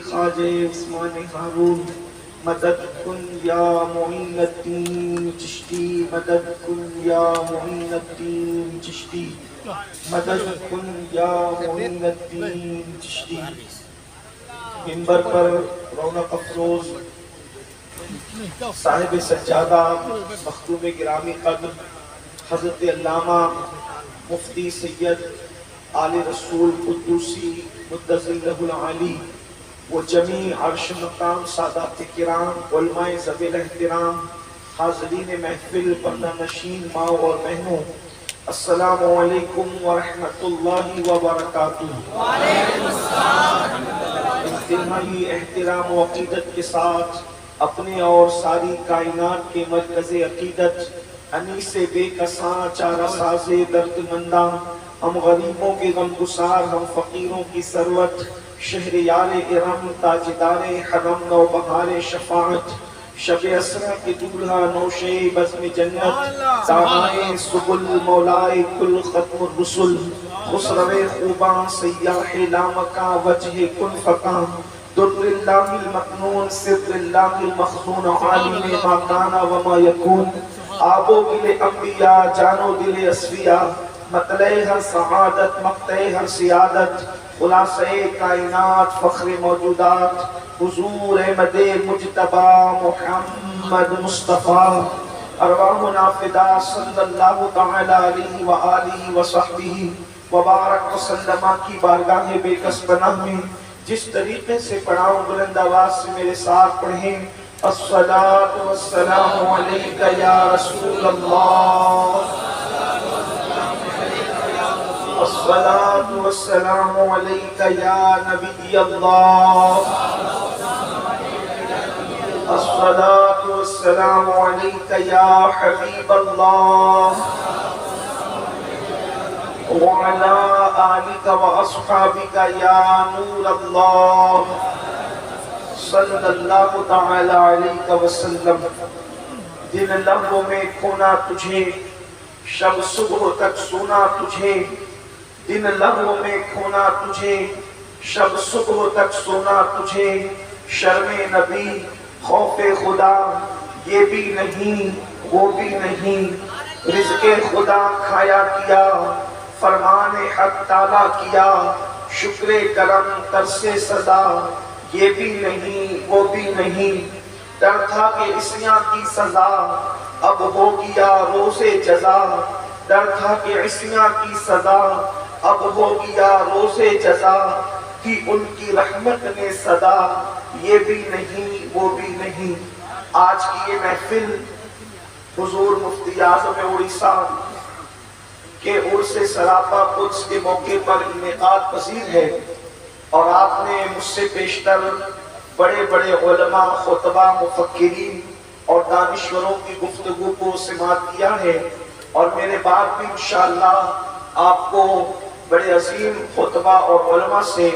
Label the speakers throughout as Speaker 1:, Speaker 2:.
Speaker 1: خواجہ عثمان ہارون مدد کن یا معین الدین چشتی مدد کن یا معین الدین چشتی مدد کن یا معین الدین چشتی۔ منبر پر رونق افروز صاحب سجادہ مخدوم گرامی قدر حضرت علامہ مفتی سید آل رسول قدوسی مدظلہ العالی و جمیع عرش مقام سادات کرام علماء ذوی الاحترام حاضرین محفل پردہ نشین ماں اور بہنوں، السلام علیکم ورحمۃ اللہ وبرکاتہ۔ وعلیکم السلام۔ انتہائی احترام و عقیدت کے ساتھ اپنے اور ساری کائنات کے مرکز عقیدت انیس بے کساں چارہ ساز درد منداں، ہم غریبوں کے غم گسار، ہم فقیروں کی ثروت، شہریار ارم تاجدار حرم نو بہار شفاعت، شب اسرا کے دولہا نوشے بزم جنت، دامائے سبل مولائے کل ختم الرسل، خسرو خوباں سیاح لامکا وجہ کن فکاں، در اللہ المکنون سر اللہ المخزون عالم ما کانا وما یکون، آبو دل انبیاء جانو دل اسفیاء، مطلع ہر سعادت مقطع ہر سیادت، خلاصہ کائنات فخر موجودات، حضور احمد مجتبی محمد مصطفیٰ، ارواحنا فدا صلی اللہ تعالی علیہ وآلہ وصحبہ وبارک وسلم کی بارگاہ بے کس پناہ میں جس طریقے سے پڑھاؤں بلند آواز سے میرے ساتھ پڑھیں۔ الصلاۃ والسلام علیک یا رسول اللہ، الصلاۃ والسلام علیک یا نبی اللہ، الصلاۃ والسلام علیک یا حبیب اللہ، وعلی آلک واصحابک یا نور اللہ، صلی اللہ تعالی علیہ وسلم۔ دن لمحوں میں کھونا تجھے، شب صبح تک سونا تجھے، دن لمحوں میں کھونا تجھے، شب صبح تک سونا تجھے، شرم نبی خوف خدا یہ بھی نہیں وہ بھی نہیں، رزق خدا کھایا کیا فرمان حق تعالیٰ کیا، شکر کرم ترس سزا یہ بھی نہیں وہ بھی نہیں، ڈر تھا کہ عصیاں کی سزا اب ہو گیا روز جزا، ڈر تھا کہ عصیاں کی سزا اب ہو گیا روز جزا، کی ان کی رحمت نے صدا یہ بھی نہیں وہ بھی نہیں۔ آج کی یہ محفل حضور مفتی اعظم اڑیسہ کہ عرس سراپا قدس کے موقع پر انعقاد پذیر ہے، اور آپ نے مجھ سے بیشتر بڑے بڑے علماء، خطبہ، مفکرین اور دانشوروں کی گفتگو کو سماعت کیا ہے، اور میرے بعد بھی انشاءاللہ آپ کو بڑے عظیم خطبہ اور علماء سے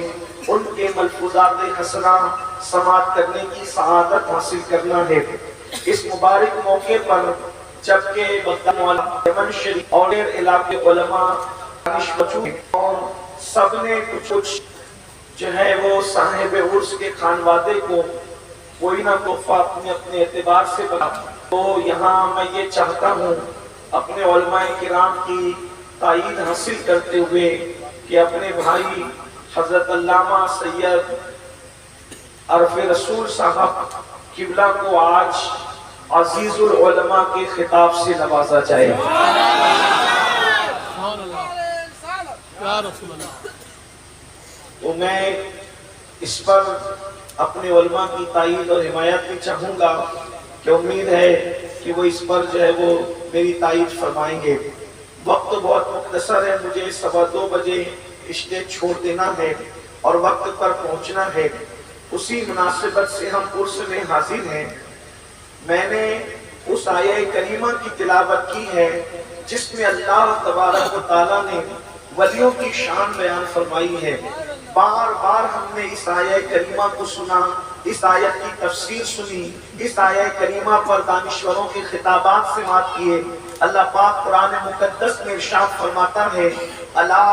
Speaker 1: ان کے ملفوظات حسنہ سماعت کرنے کی سعادت حاصل کرنا ہے۔ اس مبارک موقع پر جبکہ بغداد یمن شریف اور علاقے علماء اور سب نے کچھ جو ہے وہ صاحب عرس کے خانوادے کو کوئی نہ تحفہ اپنے اعتبار سے بنا، تو یہاں میں یہ چاہتا ہوں اپنے علماء کرام کی تائید حاصل کرتے ہوئے کہ اپنے بھائی حضرت علامہ سید عرف رسول صاحب قبلہ کو آج عزیز العلماء کے خطاب سے نوازا جائے۔ تو میں اس پر اپنے علماء کی تائید اور حمایت بھی چاہوں گا کہ امید ہے کہ وہ اس پر جو ہے وہ میری تائید فرمائیں گے۔ وقت بہت مختصر ہے، مجھے 2:15 بجے اسٹیج چھوڑ دینا ہے اور وقت پر پہنچنا ہے۔ اسی مناسبت سے ہم عرس میں حاضر ہیں۔ میں نے اس آیہ کریمہ کی تلاوت کی ہے جس میں اللہ تبارک و تعالیٰ نے ولیوں کی شان بیان فرمائی ہے۔ بار بار ہم نے اس آیہ کریمہ کو سنا، اس آیت کی تفسیر سنی، اس آیہ کریمہ پر دانشوروں کے خطابات سماعت کیے۔ اللہ پاک قرآن مقدس میں ارشاد فرماتا ہے، الا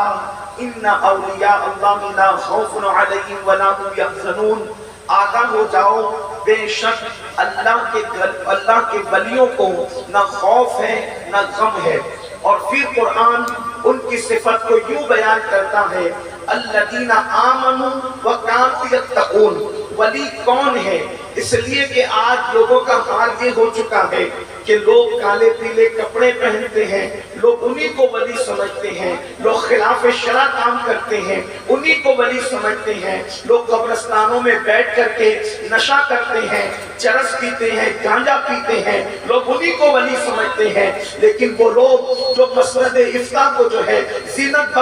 Speaker 1: ان اولیاء اللہ لا خوف علیہم ولا هم یحزنون، آگاہ ہو جاؤ بے شک اللہ کے ولیوں کو نہ خوف ہے نہ غم ہے۔ اور پھر قرآن ان کی صفت کو یوں بیان کرتا ہے، الذین آمنوا وکانوا یتقون۔ ولی کون ہے؟ اس لیے کہ آج لوگوں کا حال یہ ہو چکا ہے کہ لوگ کالے پیلے کپڑے پہنتے ہیں، لوگ انہی کو ولی سمجھتے ہیں، لوگ خلاف شرع کام کرتے ہیں انہی کو ولی سمجھتے ہیں، لوگ قبرستانوں میں بیٹھ کر کے نشہ کرتے ہیں، چرس پیتے ہیں، گانجا پیتے ہیں، لوگ انہی کو ولی سمجھتے ہیں۔ لیکن وہ لوگ جو مسند افتاء کو جو ہے زینت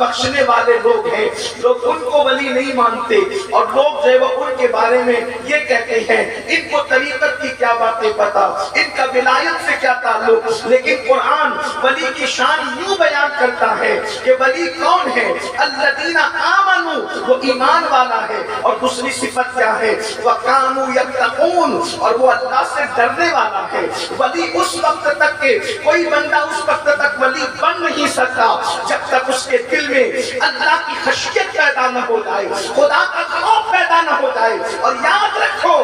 Speaker 1: بخشنے والے لوگ ہیں، لوگ ان کو ولی نہیں مانتے، اور لوگ جو ہے وہ ان کے بارے میں یہ کہتے ہیں ان کو طریقت کی کیا باتیں پتا، ان کا ولایت سے کیا تعلق۔ لیکن قرآن ولی کی شان یوں بیان کرتا ہے کہ ولی کون ہے؟ الذین آمنوا، وہ ایمان والا ہے، اور دوسری صفت کیا ہے؟ وَكَانُوا يَتَّقُونَ، اور وہ اللہ سے ڈرنے والا ہے۔ ولی اس وقت تک کہ کوئی بندہ اس وقت تک ولی بن نہیں سکتا جب تک اس کے دل میں اللہ کی خشیت پیدا نہ ہو جائے، خدا کا خوف پیدا نہ ہو جائے۔ اور یاد رکھو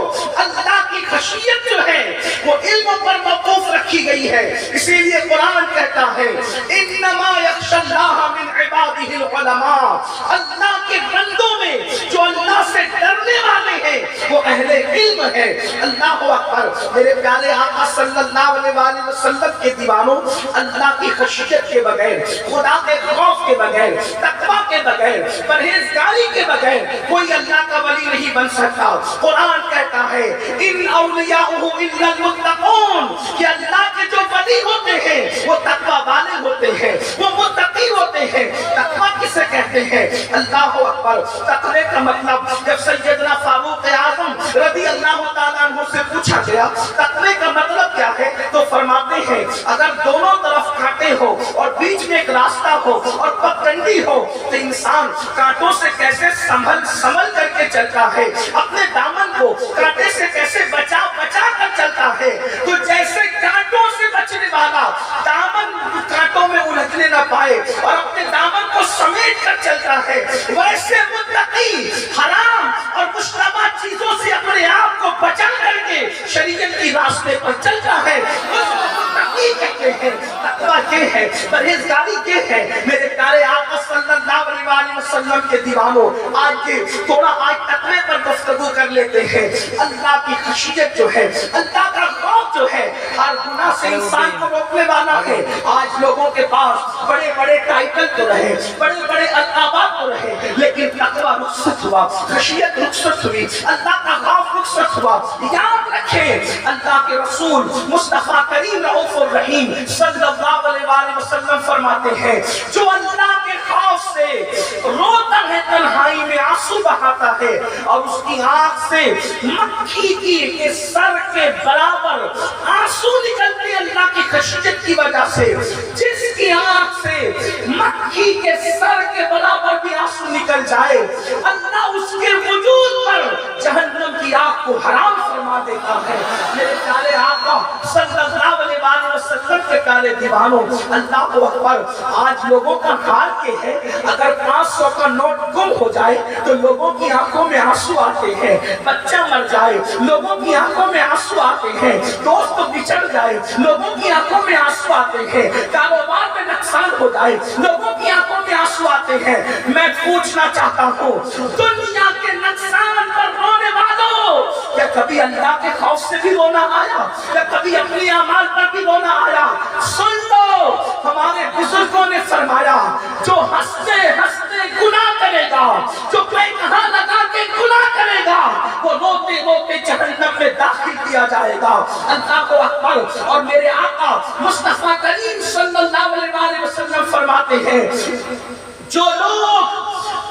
Speaker 1: اللہ کی خشیت جو ہے وہ علم پر موقوف رکھی گئی ہے، اسی لیے قرآن کہتا ہے انما یخشی اللہ من عبادہ العلماء، اللہ کے بندوں میں جو اللہ سے ڈرنے والے ہیں وہ اہل علم ہے۔ اللہ اکبر۔ میرے پیارے آقا صلی اللہ علیہ وآلہ وسلم کے دیوانوں، اللہ کی خشیت کے بغیر، خدا کے خوف کے بغیر، تقوی کے بغیر، پرہیزگاری کے بغیر کوئی اللہ کا ولی نہیں بن سکتا۔ قرآن کہتا ہے ان اولیاءہ الا المتقون، کہ اللہ کے جو ولی ہوتے ہیں وہ تقوی والے ہوتے ہیں، وہ متقی ہوتے ہیں۔ تقوی کسے کہتے ہیں؟ اللہ اکبر۔ تقوی کا مطلب، جب سیدنا فاروق اعظم رضی اللہ تعالیٰ عنہ سے پوچھا گیا تقوی کا مطلب کیا ہے، تو فرماتے ہیں اگر دونوں طرف کانٹے ہو اور بیچ میں ایک راستہ ہو اور پگڈنڈی ہو تو انسان کانٹوں سے کیسے سنبھل کر کے چلتا ہے، اپنے دامن کو کانٹے سے کیسے بچا کر چلتا ہے، تو جیسے کانٹوں سے بچنے والا دامن کانٹوں میں الجھنے نہ پائے اور اپنے دامن کو سمیٹ کر چلتا ہے، ویسے متقی حرام اور مشتبہ چیزوں سے اپنے آپ کو بچا کر کے شریعت کی راستے پر چلتا ہے، اس کو متقی کہتے ہیں۔ تقوی یہ ہے، پرہیزگاری یہ ہے۔ میرے پیارے آقا صلی اللہ علیہ وآلہ وسلم کے دیوانوں، آج تقوی پر گفتگو کر لیتے ہیں۔ اللہ کی خشیت جو ہے، اللہ کا خوف جو ہے، ہر گناہ سے انسان کو روکنے والا ہے۔ آج لوگوں کے پاس بڑے بڑے ٹائٹل تو رہے، بڑے بڑے القابات تو رہے، لیکن تقوی رخصت ہوا، خشیت رخصت ہوئی، اللہ کا خوف رخصت ہوا۔ یاد رکھیں اللہ کے رسول مصطفیٰ کریم رؤوف الرحیم صلی اللہ علیہ وآلہ وسلم فرماتے ہیں جو اللہ کے خوف سے روتا ہے، تنہائی میں آنسو بہاتا ہے، اور اس کی آنکھ سے مکھی کی سر کے برابر آنسو نکلتے ہیں اللہ کی خشیت کی وجہ سے۔ جس کی آنکھ سے مکھی کے سر کے برابر بھی آنسو نکل جائے، اللہ اس کے وجود پر جہنم کی آگ کو حرام فرما دیتا ہے۔ میرے پیارے آقا صلی اللہ علیہ وآلہ وسلم کے پیارے دیوانوں، اللہ اکبر۔ آج لوگوں کا حال یہ ہے، اگر 500 کا نوٹ گم ہو جائے تو لوگوں کی آنکھوں میں آنسو آتے ہیں، بچہ مر جائے لوگوں کی آنکھوں میں آنسو آتے ہیں، دوست بچھڑ جائے لوگوں کی آنکھوں میں آنسو آتے ہیں، کاروبار میں نقصان ہو جائے لوگوں کی آنکھوں میں آنسو آتے ہیں۔ میں پوچھنا چاہتا ہوں دنیا کے نقصان پر رونے والوں، کیا کبھی اللہ کے خوف سے بھی رونا آیا؟ کیا کبھی اپنی اعمال پر بھی رونا آیا؟ سن لو، ہمارے بزرگوں نے فرمایا جو ہنستے ہنستے گناہ کرے گا، جو کہاں لگا کے گناہ کرے گا، وہ روتے روتے جہنم میں داخل کیا جائے گا۔ اللہ اکبر۔ اور میرے آقا مصطفیٰ کریم صلی اللہ علیہ وآلہ وسلم فرماتے ہیں جو لوگ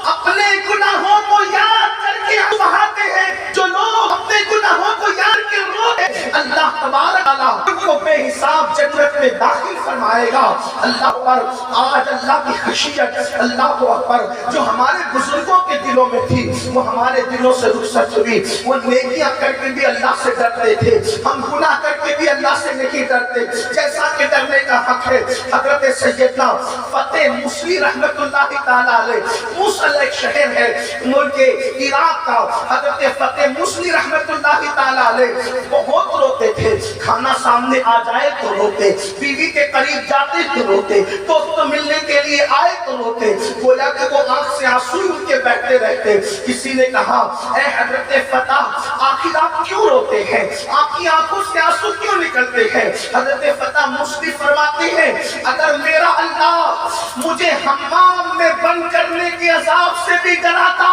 Speaker 1: اپنے گناہوں کو یاد کر کے بہاتے ہیں، جو لوگ اپنے گناہوں کو یاد کر روتے ہیں، اللہ تبارک تعالیٰ ان کو بے حساب جنت میں داخل فرمائے گا۔ اللہ پر آج اللہ کی خشیت، اللہ اکبر، جو ہمارے بزرگوں کے دلوں میں تھی وہ ہمارے دلوں سے رخصت ہوئی۔ وہ نیکیاں کر کے بھی اللہ سے ڈرتے تھے، ہم گناہ کر کے بھی اللہ سے نہیں ڈرتے جیسا کہ ڈرنے کا حق ہے۔ حضرت سیدنا فتح موصلی رحمت اللہ تعالیٰ علیہ، موصل ایک شہر ہے ملک عراق کا، حضرت فتح موصلی رحمت اللہ تعالیٰ علیہ بہت روتے تھے، کھانا سامنے آ جائے تو روتے، بیوی کے قریب جاتے تو روتے، دوست ملنے کے لیے آئے تو روتے، گویا کہ وہ آنکھ سے آنسو ان کے بہتے رہتے۔ کسی نے کہا اے حضرت فتح آخر آپ کیوں روتے ہیں، آپ کی آنکھوں سے آنسو کیوں نکلتے ہیں؟ حضرت فتح موصلی فرماتے ہیں اگر میرا اللہ مجھے حمام میں بند کرنے کے عذاب سے بھی ڈراتا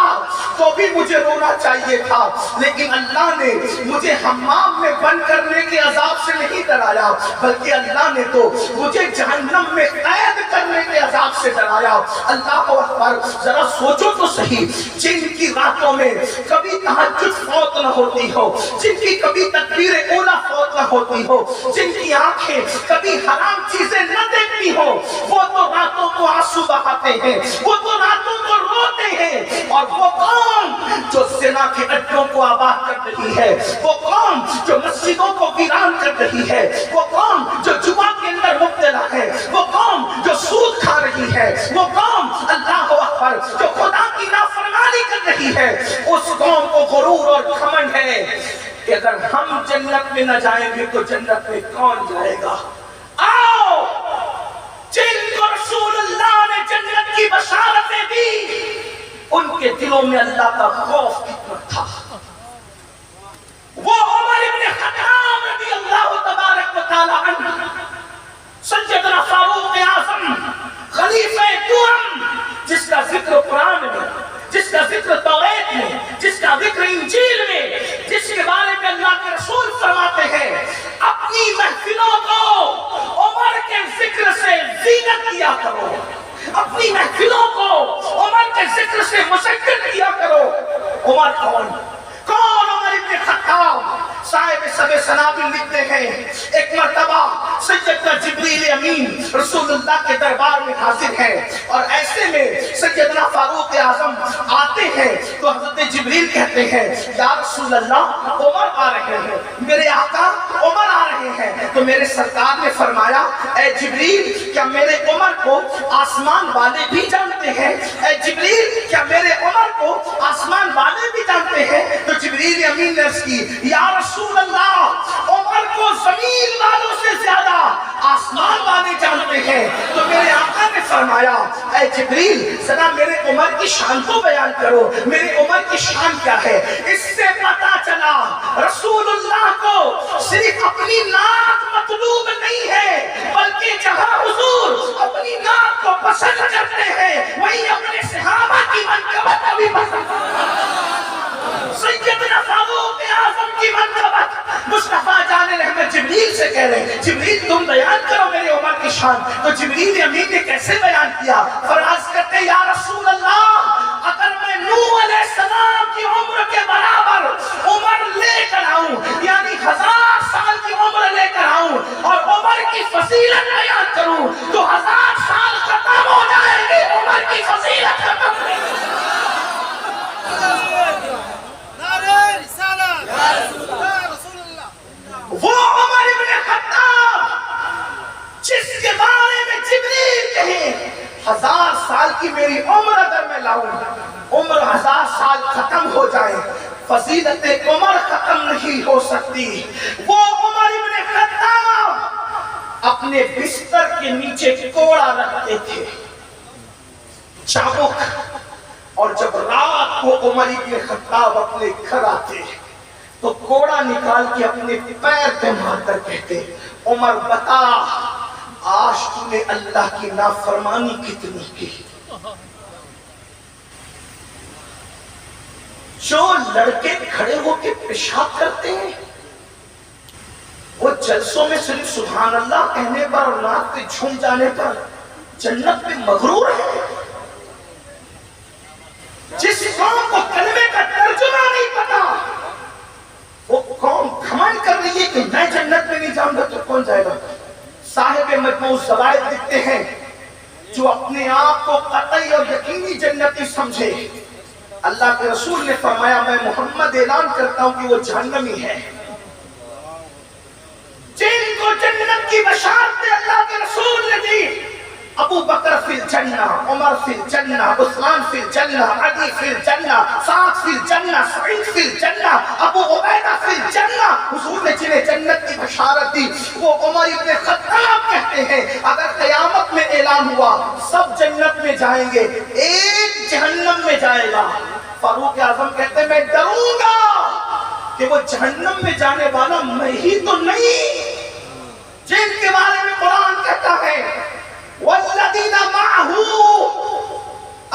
Speaker 1: تو بھی مجھے رونا چاہیے تھا، لیکن اللہ نے مجھے حمام میں بند کرنے کے عذاب سے نہیں ڈرایا بلکہ اللہ نے تو مجھے جہنم میں قید کرنے کے عذاب سے ڈرایا۔ اللہ اکبر، ذرا سوچو تو صحیح، جن کی راتوں میں کبھی تہجد فوت نہ ہوتی ہو، جن کی کبھی تکبیر اولیٰ فوت نہ ہوتی ہو، جن کی آنکھیں کبھی حرام چیزیں نہ دیکھتی ہو، وہ تو راتوں کو آنسو بہاتے ہیں، وہ تو راتوں کو روتے ہیں۔ اور وہ قوم جو زنا کے اڈوں کو آباد کر رہی ہے، وہ قوم جو مسجدوں کو ویران کر رہی ہے، وہ قوم جو جوا کے اندر مبتلا ہے، وہ قوم جو سود کھا رہی ہے، وہ قوم اللہ اکبر جو خدا کی نافرمانی کر رہی ہے، اس قوم کو غرور اور گھمنڈ ہے کہ اگر ہم جنت میں نہ جائیں گے تو جنت میں کون جائے گا؟ آؤ جن کو رسول اللہ نے جنت کی بشارتیں دی ان کے دلوں میں اللہ کا خوف کتنا تھا۔ وہ عمر ابن خطاب رضی اللہ تبارک و تعالی عنہ، سیدنا فاروق اعظم، خلیفہ دوم، جس کا ذکر قرآن میں، جس کا ذکر توریت میں، جس کا ذکر انجیل میں، جس کے بارے میں اللہ کے رسول فرماتے ہیں اپنی محفلوں کو عمر کے ذکر سے زینت کیا کرو، اپنی محفلوں کو عمر کے ذکر سے مسکر کیا کرو۔ عمر کون؟ عمر ابن خطاب صاحب سب سنابل لکھتے ہیں ایک مرتبہ سیدنا جبریل امین رسول اللہ کے دربار میں حاضر ہیں اور ایسے میں سیدنا فاروق اعظم آتے ہیں تو حضرت جبریل کہتے ہیں یا رسول اللہ عمر آ رہے ہیں، میرے آقا عمر آ رہے ہیں۔ تو میرے سرکار نے فرمایا اے جبریل کیا میرے عمر کو آسمان والے بھی جانتے ہیں؟ اے جبریل کیا میرے عمر کو آسمان والے بھی جانتے ہیں؟ تو جبریل امین نے عرض کی یا رسول اللہ عمر کو زمین والوں سے زیادہ آسمان والے جانتے ہیں۔ تو میرے آقا نے فرمایا اے جبریل ذرا میرے عمر کی شان کو بیان کرو، میرے عمر کی شان کیا ہے؟ اس سے پتا چلا رسول اللہ کو صرف اپنی نعت مطلوب نہیں ہے بلکہ جہاں حضور اپنی نعت کو پسند کرتے ہیں وہی اپنے صحابہ کی منقبت کو بھی پسند کرتے ہیں۔ سیدنا فاروق اعظم کی منقبت مصطفیٰ جان رحمت جبریل سے کہہ رہے ہیں جبریل تم بیان کرو میرے عمر کی شان۔ تو جبریل امین نے کیسے بیان کیا؟ فرض کرتے یا رسول اللہ اگر میں نوح علیہ السلام کی عمر کے برابر عمر لے کر آؤں یعنی 1000 سال کی عمر لے کر آؤں اور عمر کی فضیلت بیان کروں تو 1000 سال ختم ہو جائے گی، عمر کی فضیلت ختم نہیں ہو جائے گی۔ وہ عمر ابن خطاب جس کے بارے میں جبریل کہے 1000 سال کی میری عمر اگر میں لاؤں عمر 1000 سال ختم ہو جائے، فضیلت عمر ختم نہیں ہو سکتی۔ وہ عمر ابن خطاب اپنے بستر کے نیچے کوڑا رکھتے تھے، چابک، اور جب رات کو عمر ابن خطاب اپنے گھر آتے تو کوڑا نکال کے اپنے پیر پہ مار کر کہتے عمر بتا آج تو نے اللہ کی نافرمانی کتنی کی۔ جو لڑکے کھڑے ہو کے پیشاب کرتے ہیں وہ جلسوں میں صرف سبحان اللہ کہنے پر اور ناک پہ جھوم جانے پر جنت میں مغرور ہے۔ جس قوم کو کلمے کا ترجمہ نہیں پتا وہ قوم گھمنڈ کر رہی ہے کہ میں جنت میں نہیں جاؤں گا تو کون جائے گا؟ مجموع زوائد لکھتے ہیں جو اپنے آپ کو قطعی اور یقینی جنتی سمجھے، اللہ کے رسول نے فرمایا میں محمد اعلان کرتا ہوں کہ وہ جہنمی ہے۔ جن کو جنت کی بشارت اللہ کے رسول نے دی، ابو بکر فی الجنہ، عمر فی الجنہ، عثمان فی الجنہ، علی فی الجنہ، سعد فی الجنہ، سعید فی الجنہ، ابو عبیدہ فی الجنہ۔ حضور نے جنہیں جنت کی بشارت دی وہ عمر ابن خطاب کہتے ہیں اگر قیامت میں اعلان ہوا سب جنت میں جائیں گے، ایک جہنم میں جائے گا، فاروق اعظم کہتے ہیں میں ڈروں گا کہ وہ جہنم میں جانے والا میں ہی تو نہیں جن کے بارے میں قرآن کہتا ہے وَالَّذِينَ مَعَهُ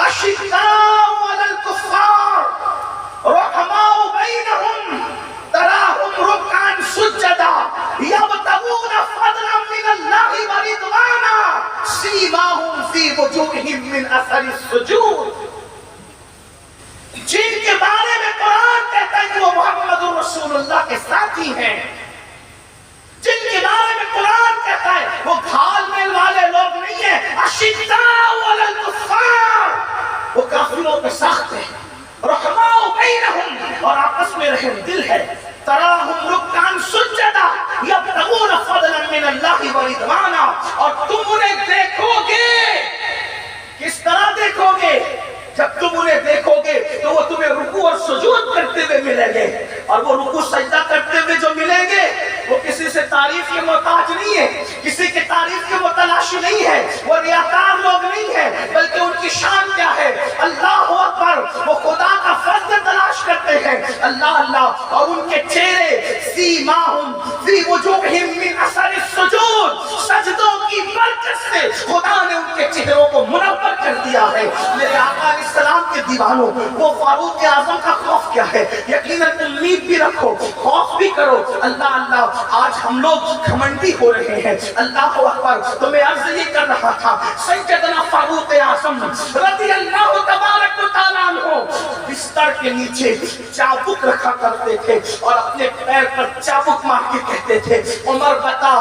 Speaker 1: أَشِدَّاءُ عَلَى الْكُفَّارِ رُحَمَاءُ بَيْنَهُمْ تَرَاهُمْ رُكَّعًا سُجَّدًا يَبْتَغُونَ فَضْلًا مِنَ اللَّهِ وَرِضْوَانًا سِيمَاهُمْ فِي وُجُوهِهِمْ مِنْ أَثَرِ السُّجُودِ۔ جن کے بارے میں قرآن کہتا ہے کہ وہ محمد رسول اللہ کے ساتھی ہیں، جن کے بارے میں قرآن کہتا ہے وہ گھال میل والے لوگ نہیں ہیں، اشداء علی الکفار، وہ کافروں پہ سخت ہیں، رحماء بینہم، اور آپس میں رحم دل ہے، تراہم رکعاً سجدا یبتغون فضلا من اللہ ورضوانا، اور تم انہیں دیکھو گے، کس طرح دیکھو گے؟ جب تم انہیں دیکھو گے تو وہ تمہیں رکوع اور سجود کرتے ہوئے ملیں گے، اور وہ رکوع سجدہ کرتے ہوئے جو ملیں گے وہ کسی سے تعریف کے محتاج نہیں ہے، کسی کے تعریف کے متلاشی نہیں ہے، وہ ریاکار لوگ نہیں ہیں، بلکہ ان کی شان کیا ہے؟ اللہ اکبر، وہ خدا کا فضل تلاش کرتے ہیں، اللہ اللہ، اور ان کے چہرے سیماہم فی وجوہہم من اثر السجود، سجدوں کی برکت سے خدا نے ان کے چہروں کو منور کر دیا ہے۔ میرے آقا علیہ السلام کے دیوانوں، وہ فاروق اعظم کا خوف کیا ہے؟ یقیناً امید بھی رکھو، خوف بھی کرو، اللہ اللہ۔ آج ہم لوگ گھمنڈی ہو رہے ہیں، اللہ اکبر، تو میں عرض یہ کر رہا تھا سیدنا فاروق اعظم رضی اللہ تبارک و تعالیٰ عنہ بستر کے نیچے چابک رکھا کرتے تھے اور اپنے پیر پر چابک مار کے کہتے تھے عمر بتا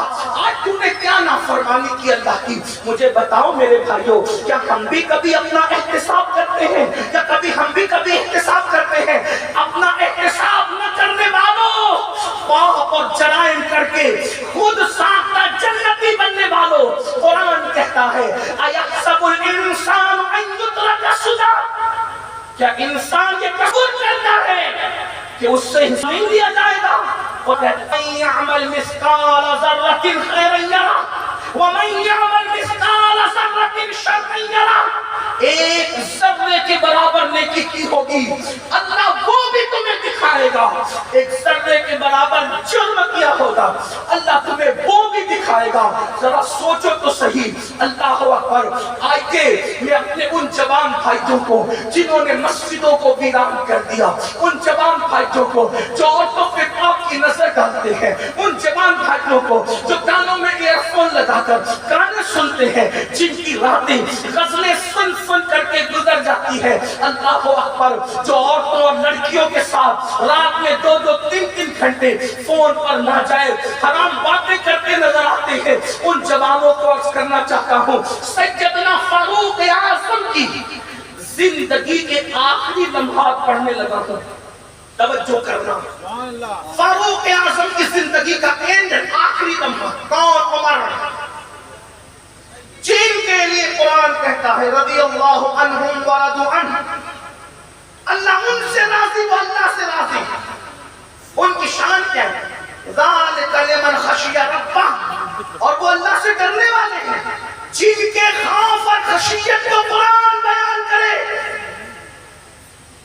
Speaker 1: آج تم نے کیا نافرمانی کی اللہ کی، مجھے بتاؤ میرے بھائیوں، کیا ہم بھی کبھی اپنا احتساب کرتے ہیں؟ کیا کبھی ہم بھی کبھی احتساب کرتے ہیں؟ اپنا احتساب نہ کرنے والوں، پاپ اور جرائم کر کے خود ساختہ جنتی بننے والوں، قرآن کہتا ہے اَيَحْسَبُ الْإِنسَانُ أَن يُتْرَكَ سُدًى، کیا انسان یہ تصور کرتا ہے کہ اس سے حساب نہیں دیا جائے گا؟ وَمَن يَعْمَلْ مِثْقَالَ ذَرَّةٍ خَيْرًا يَرَهُ وَمَن يَعْمَلْ مِثْقَالَ ذَرَّةٍ شَرًّا يَرَهُ۔ ایک ذرے کے برابر نیکی کی ہوگی اللہ وہ بھی تمہیں دکھائے گا، ایک ذرے کے برابر جرم کیا ہوگا اللہ تمہیں وہ بھی دکھائے گا۔ ذرا سوچو تو صحیح، اللہ اکبر۔ آئیے میں اپنے ان جوان بھائیوں کو جنہوں نے مسجدوں کو ویران کر دیا، ان جوان بھائیوں کو جو عورتوں پہ پاپ کی نظر ڈالتے ہیں، ان جوان بھائیوں کو جو کانوں میں ایئر فون لگا کر گانے سنتے ہیں، جن کی راتیں غزلیں سن کر کے گزر جاتی ہے، اللہ اکبر، جو عورتوں اور لڑکیوں کے ساتھ رات میں 2-3 گھنٹے فون پر ناجائز حرام باتیں کرتے نظر آتے ہیں، ان جوانوں کو عرض کرنا چاہتا ہوں سیدنا فاروق اعظم کی زندگی کے آخری لمحات پڑھنے لگا ہوں، توجہ کرنا، فاروق اعظم کی زندگی کا اینڈ آخری لمحہ کون؟ عمر، جن کے لیے قرآن کہتا ہے رضی اللہ عنہم ورضوا عنہ، اللہ ان سے راضی وہ اللہ سے راضی۔ ان کی شان کیا ہے؟ ذالک لمن خشی ربہ، اور وہ اللہ سے ڈرنے والے ہیں جن کے خوف اور خشیت کو قرآن بیان کرے،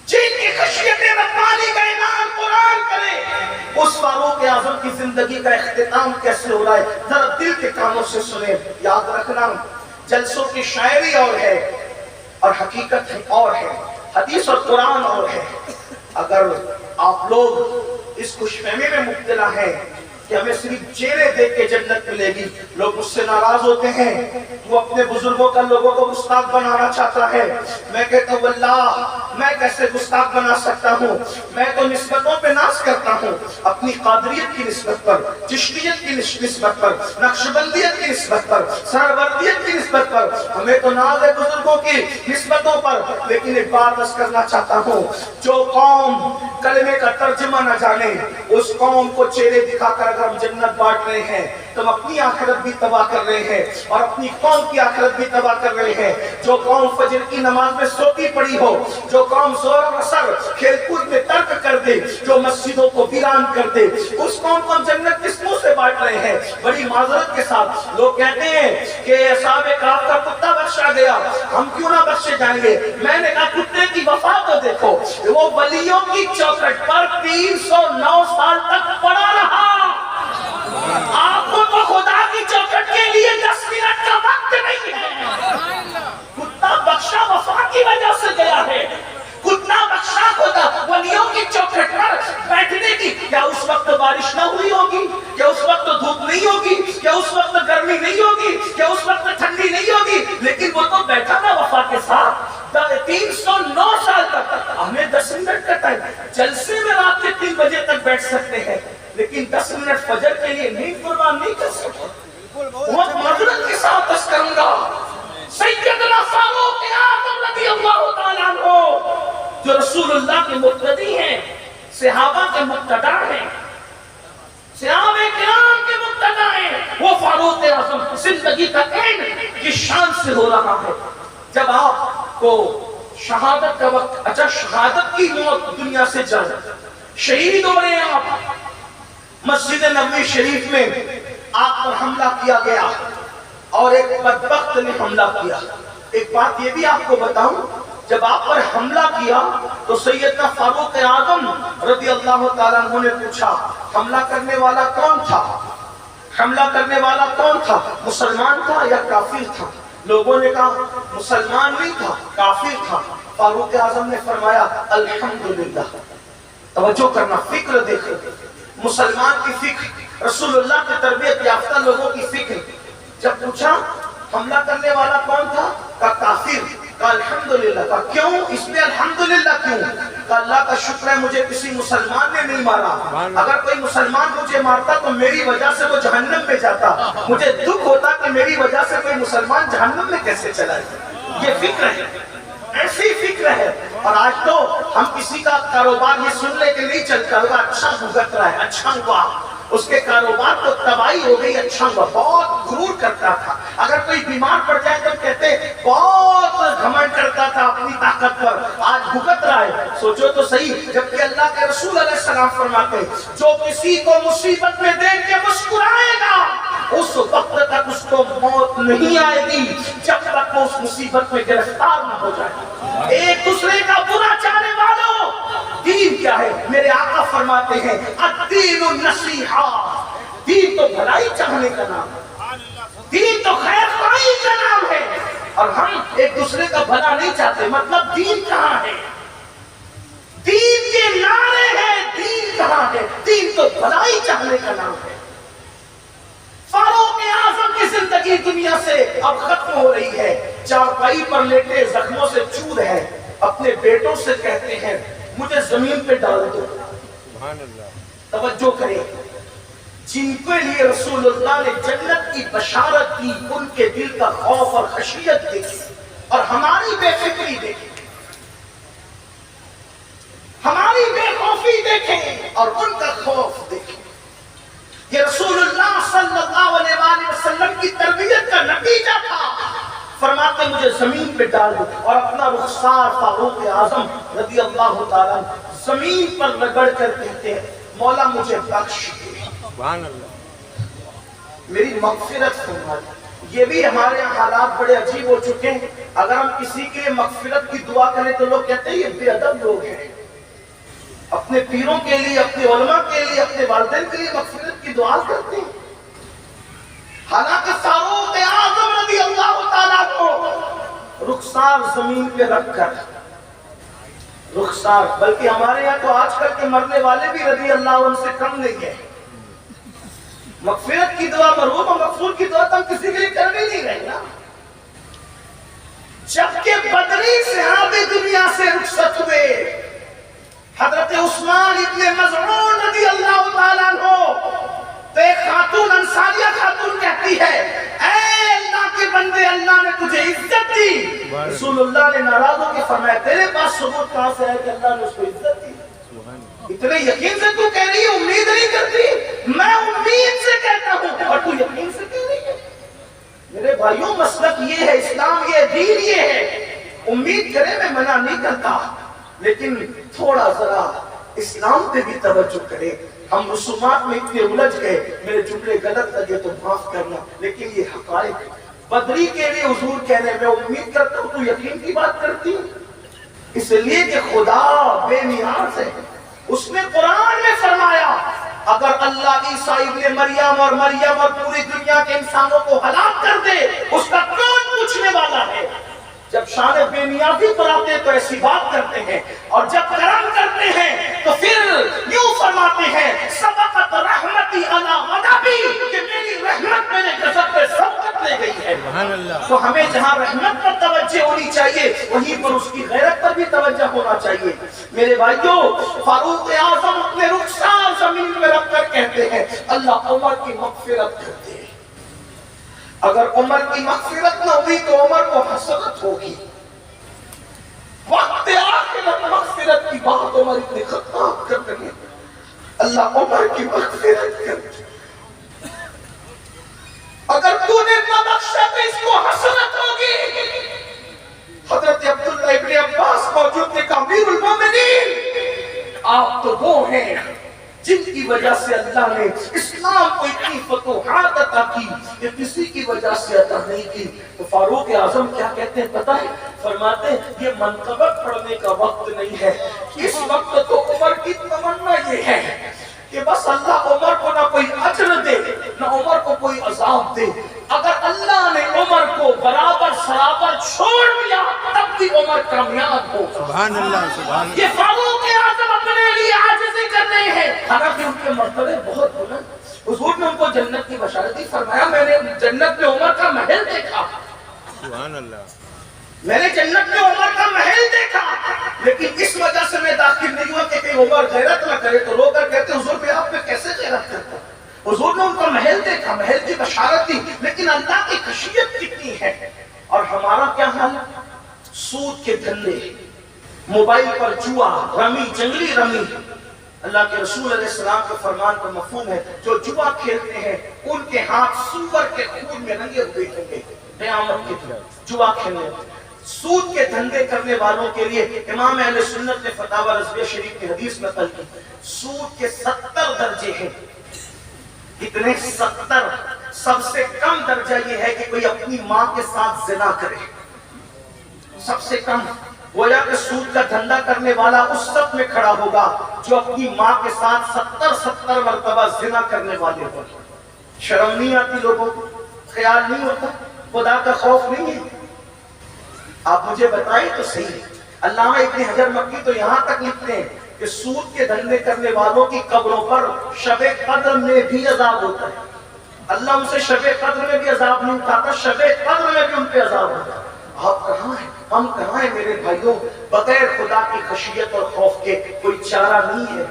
Speaker 1: جن کی خشیت ربانی کا اعلان قرآن کرے۔ اس فاروق اعظم کی زندگی کا اختتام کیسے ہو رہا ہے ذرا دل کے کانوں سے سنیں، یاد رکھنا جلسوں کی شاعری اور ہے اور حقیقت اور ہے، حدیث اور قرآن اور ہے۔ اگر آپ لوگ اس خوش فہمی میں مبتلا ہیں کہ ہمیں صرف چہرے دیکھ کے جنت ملے گی. لوگ مجھ سے ناراض ہوتے ہیں، وہ اپنے بزرگوں کا لوگوں کو گستاخ بنانا چاہتا ہے. میں کہتا ہوں واللہ میں کیسے گستاخ بنا سکتا ہوں؟ میں تو نسبتوں پہ ناز کرتا ہوں، اپنی قادریت کی نسبت پر، چشتیت کی نسبت پر، نقشبندیت کی نسبت پر، سہروردیت کی نسبت پر. ہمیں تو ناز ہے بزرگوں کی نسبتوں پر. لیکن ایک بات عرض کرنا چاہتا ہوں، جو قوم کلمے کا ترجمہ نہ جانے، اس قوم کو چہرے دکھا کر اگر ہم جنت بانٹ رہے ہیں تو ہم اپنی آخرت بھی تباہ کر رہے ہیں اور اپنی قوم کی آخرت بھی تباہ کر رہے ہیں. جو قوم فجر کی نماز میں سوتی پڑی ہو، جو قوم زور و اثر کھیل کود میں ترک کر دے، جو مسجدوں کو ویران کر دے، اس قوم کو ہم جنت کس منہ سے بانٹ رہے ہیں؟ بڑی معذرت کے ساتھ لوگ کہتے ہیں کہ اصحاب کہف کا کتا بخشا گیا، ہم کیوں نہ بخشے جائیں گے؟ میں نے کہا کتے کی وفا کو دیکھو، وہ ولیوں کی چوکھٹ پر 309 سال تک پڑا رہا. آپ کو تو خدا کی چوکھٹ کے لیے 10 منٹ کا وقت نہیں ہے. کتا بخشا وفا کی وجہ سے گیا ہے. کتا بخشا خدا ولیوں کی چوکھٹ پر بیٹھنے کی. کیا اس وقت بارش نہ ہوئی ہوگی؟ کیا اس وقت دھوپ نہیں ہوگی؟ کیا اس وقت گرمی نہیں ہوگی؟ کیا اس وقت ٹھنڈی نہیں ہوگی؟ لیکن وہ تو بیٹھا نا وفا کے ساتھ 309 سال تک. ہمیں 10 منٹ کا ٹائم، جلسے میں رات کے 3 بجے تک بیٹھ سکتے ہیں، لیکن 10 منٹ فجر کے لیے نیند قربان نہیں کر سکتے. بہت معذرت کے ساتھ عرض کروں گا، سیدنا فاروق اعظم رضی اللہ تعالیٰ عنہ جو رسول اللہ کے مقتدی ہیں، صحابہ کے مقتدی ہیں، صحابہ کرام کے مقتدی ہیں، وہ فاروق اعظم زندگی کا اینڈ کی شان سے ہو رہا ہے. جب آپ کو شہادت کا وقت، اچھا شہادت کی موت دنیا سے جائے، شہید ہو رہے ہیں آپ، مسجد نبوی شریف میں آپ پر حملہ کیا گیا اور ایک بدبخت نے حملہ کیا. ایک بات یہ بھی آپ کو بتاؤں، جب آپ پر حملہ کیا تو سیدنا فاروق اعظم رضی اللہ تعالیٰ عنہ نے پوچھا حملہ کرنے والا کون تھا؟ حملہ کرنے والا کون تھا؟ مسلمان تھا یا کافر تھا؟ لوگوں نے کہا مسلمان نہیں تھا، کافر تھا. فاروق اعظم نے فرمایا الحمدللہ. توجہ کرنا، فکر دیکھیں، مسلمان کی فکر، رسول اللہ کی تربیت یافتہ لوگوں کی فکر. جب پوچھا حملہ کرنے والا کون تھا؟ کہا کافر. کہا الحمدللہ. کہا کیوں؟ اس میں الحمدللہ کیوں؟ کہا اللہ کا شکر ہے مجھے کسی مسلمان نے نہیں مارا. اگر کوئی مسلمان مجھے مارتا تو میری وجہ سے وہ جہنم میں جاتا. مجھے دکھ ہوتا کہ میری وجہ سے کوئی مسلمان جہنم میں کیسے چلا جائے. یہ فکر ہے، ایسی فکر ہے. اور آج تو ہم کسی کا کاروبار یہ سننے کے نہیں چلتا ہوگا اچھا بھگت رہا ہے، اچھا ہوا، اس کے کاروبار کو تباہی ہو گئی، اچھا ہوا. بہت غرور کرتا تھا. اگر کوئی بیمار پڑ جائے تو کہتے بہت گھمنڈ کرتا تھا اپنی طاقت پر، آج بھگت رہا ہے. سوچو تو صحیح، جبکہ اللہ کے رسول علیہ السلام فرماتے جو کسی کو مصیبت میں دیکھ کے مسکرائے گا اس وقت تک اس کو موت نہیں آئے گی جب تک وہ اس مصیبت میں گرفتار نہ ہو جائے. ایک دوسرے کا برا چاہنے والوں، دین کیا ہے؟ میرے آقا فرماتے ہیں الدین النصیحہ. دین تو بھلائی چاہنے کا نام ہے، دین تو خیر خواہی کا نام ہے، اور ہم ایک دوسرے کا بھلا نہیں چاہتے. مطلب دین کہاں ہے؟ دین کے نعرے ہیں، دین کہاں ہے؟ دین تو بھلائی چاہنے کا نام ہے. فاروق اعظم کی زندگی دنیا سے اب ختم ہو رہی ہے. چارپائی پر لیٹے زخموں سے چور ہے، اپنے بیٹوں سے کہتے ہیں مجھے زمین پہ ڈال دو. توجہ کریں، جن کے لیے رسول اللہ نے جنت کی بشارت دی ان کے دل کا خوف اور خشیت دیکھی، اور ہماری بے فکری دیکھی، ہماری بے خوفی دیکھیں اور ان کا خوف دیکھیں. یہ رسول اللہ صلی اللہ علیہ وسلم کی تربیت کا نتیجہ تھا. فرماتے مجھے زمین پہ ڈال دو، اور اپنا رخسار فاروق اعظم رضی اللہ تعالیٰ زمین پر رگڑ کر کہتے ہیں مولا مجھے بخش دے، میری مغفرت فرما دے. یہ بھی ہمارے یہاں حالات بڑے عجیب ہو چکے ہیں. اگر ہم کسی کے لیے مغفرت کی دعا کریں تو لوگ کہتے ہیں یہ بے ادب لوگ ہیں. اپنے پیروں کے لیے، اپنے علماء کے لیے، اپنے والدین کے لیے مغفرت کی دعا کرتے ہیں. حالانکہ فاروق اعظم رضی اللہ تعالیٰ کو رخسار زمین پہ رکھ کر، رخسار، بلکہ ہمارے یہاں تو آج کل کے مرنے والے بھی رضی اللہ عنہ سے کم نہیں ہیں. مغفرت کی دعا مرحوم و مغفور کی دعا تو ہم کسی کے لیے کر بھی نہیں رہے نا. جبکہ بدری صحابے دنیا سے رخصت ہوئے، حضرت عثمان ابن مظعون رضی اللہ تعالیٰ عنہ، تو ایک خاتون انصاریہ خاتون کہتی ہے اے اللہ کے بندے، اللہ نے تجھے عزت دی. رسول اللہ نے ناراض ہو کے فرمایا تیرے پاس ثبوت کہاں سے ہے کہ اللہ نے اس کو عزت دی؟ اتنے یقین سے تو کہہ رہی ہے، امید نہیں کرتی. میں امید سے کہتا ہوں اور تو یقین سے کہہ رہی ہے. میرے بھائیوں مسلک یہ ہے، اسلام یہ دین یہ ہے. امید کرے میں منع نہیں کرتا، لیکن تھوڑا ذرا اسلام پہ بھی توجہ کرے. ہم رسومات میں اتنے الجھ گئے، میرے جملے غلط لگے تو معاف کرنا، لیکن یہ حقائق. بدری کے لیے حضور کہہ رہے ہیں میں امید کرتا ہوں تو یقین کی بات کرتی ہوں، اس لیے کہ خدا بے نیاز ہے. اس نے قرآن میں فرمایا اگر اللہ عیسیٰ ابن مریم اور مریم اور پوری دنیا کے انسانوں کو ہلاک کر دے اس کا کون پوچھنے والا ہے؟ جب شان بے نیازی پر آتے تو ایسی بات کرتے ہیں، اور جب کرم کرتے ہیں تو پھر یوں فرماتے ہیں سبقت رحمتی علی غضبی، کہ میری رحمت میرے غضب پہ سبقت لے گئی ہے. تو ہمیں جہاں رحمت پر توجہ ہونی چاہیے وہیں پر اس کی غیرت پر بھی توجہ ہونا چاہیے. میرے بھائیوں، فاروق اعظم اپنے رخسار زمین میں رکھ کر کہتے ہیں اللہ عمر کی مغفرت کر دے. اگر عمر کی مغفرت نہ ہوئی تو عمر کو حسرت ہوگی. وقت آخرت مغفرت کی بات عمر اتنے خطاب کر رہے ہیں، اللہ عمر کی مغفرت کر دے. اگر تو نے نہ بخشا تو اس کو حسرت ہوگی. حضرت عبداللہ ابن عباس موجود تھے، امیر المومنین آپ تو وہ ہیں جن کی وجہ سے اللہ نے اسلام کو اتنی فتوحات عطا کی کہ کسی کی وجہ سے عطا نہیں کی. تو فاروق اعظم کیا کہتے ہیں پتہ ہے؟ فرماتے ہیں یہ منقبت پڑھنے کا وقت نہیں ہے، اس وقت تو عمر کی تمنا یہ ہے کہ بس اللہ عمر کو نہ کوئی اجر دے نہ عمر کو کوئی عذاب دے. اگر اللہ نے عمر کو برابر سرابر چھوڑ دیا تب بھی عمر کامیاب ہو.
Speaker 2: سبحان اللہ، سبحان اللہ.
Speaker 1: یہ فاروق اعظم اپنے لیے عاجزی کر رہے ہیں، حالانکہ ان کے مرتبے بہت بلند. حضور نے ان کو جنت کی بشارت دی، فرمایا میں نے جنت میں عمر کا محل دیکھا.
Speaker 2: سبحان اللہ.
Speaker 1: میں نے جنت میں عمر کا محل دیکھا، لیکن اس وجہ سے میں داخل نہیں ہوا کہ عمر غیرت نہ کرے. تو رو کر کہتے حضور پہ آپ پہ کیسے غیرت کرتا؟ حضور نے ان کا محل دیکھا، محل کی بشارت دی، لیکن اللہ کی خشیت کتنی ہے. اور ہمارا کیا حال ہے؟ سود کے دھندے، موبائل پر جوا، رمی، جنگلی رمی. اللہ کے رسول علیہ السلام کے فرمان پر مفہوم ہے جو جوا کھیلتے ہیں ان کے ہاتھ سور کے خون میں رنگے ہوئے ہوں گے قیامت کے دن. جوا کھیلنے، سود کے دھندے کرنے والوں کے لیے امام اہل سنت نے فتاوی رضویہ شریف کی حدیث نقل کی. سود کے 70 درجے ہیں. اتنے 70. سب سے کم درجہ یہ ہے کہ کوئی اپنی ماں کے ساتھ زنا کرے. سب سے کم. گویا کہ سود کا دھندا کرنے والا اس صف میں کھڑا ہوگا جو اپنی ماں کے ساتھ 70 مرتبہ زنا کرنے والے ہوں. شرم نہیں آتی لوگوں کو؟ خیال نہیں ہوتا؟ خدا کا خوف نہیں ہے؟ آپ مجھے بتائیں تو صحیح. علامہ ابن حجر مکی تو یہاں تک لکھتے ہیں کہ سود کے دھندے کرنے والوں کی قبروں پر شب قدر میں بھی عذاب ہوتا ہے. اللہ ان سے شب قدر میں بھی عذاب نہیں اٹھاتا، شب قدر میں بھی ان پہ عذاب ہوتا ہے. آپ کہاں ہیں؟ ہم کہاں ہیں میرے بھائیوں؟ بغیر خدا کی خشیت اور خوف کے کوئی چارہ نہیں ہے.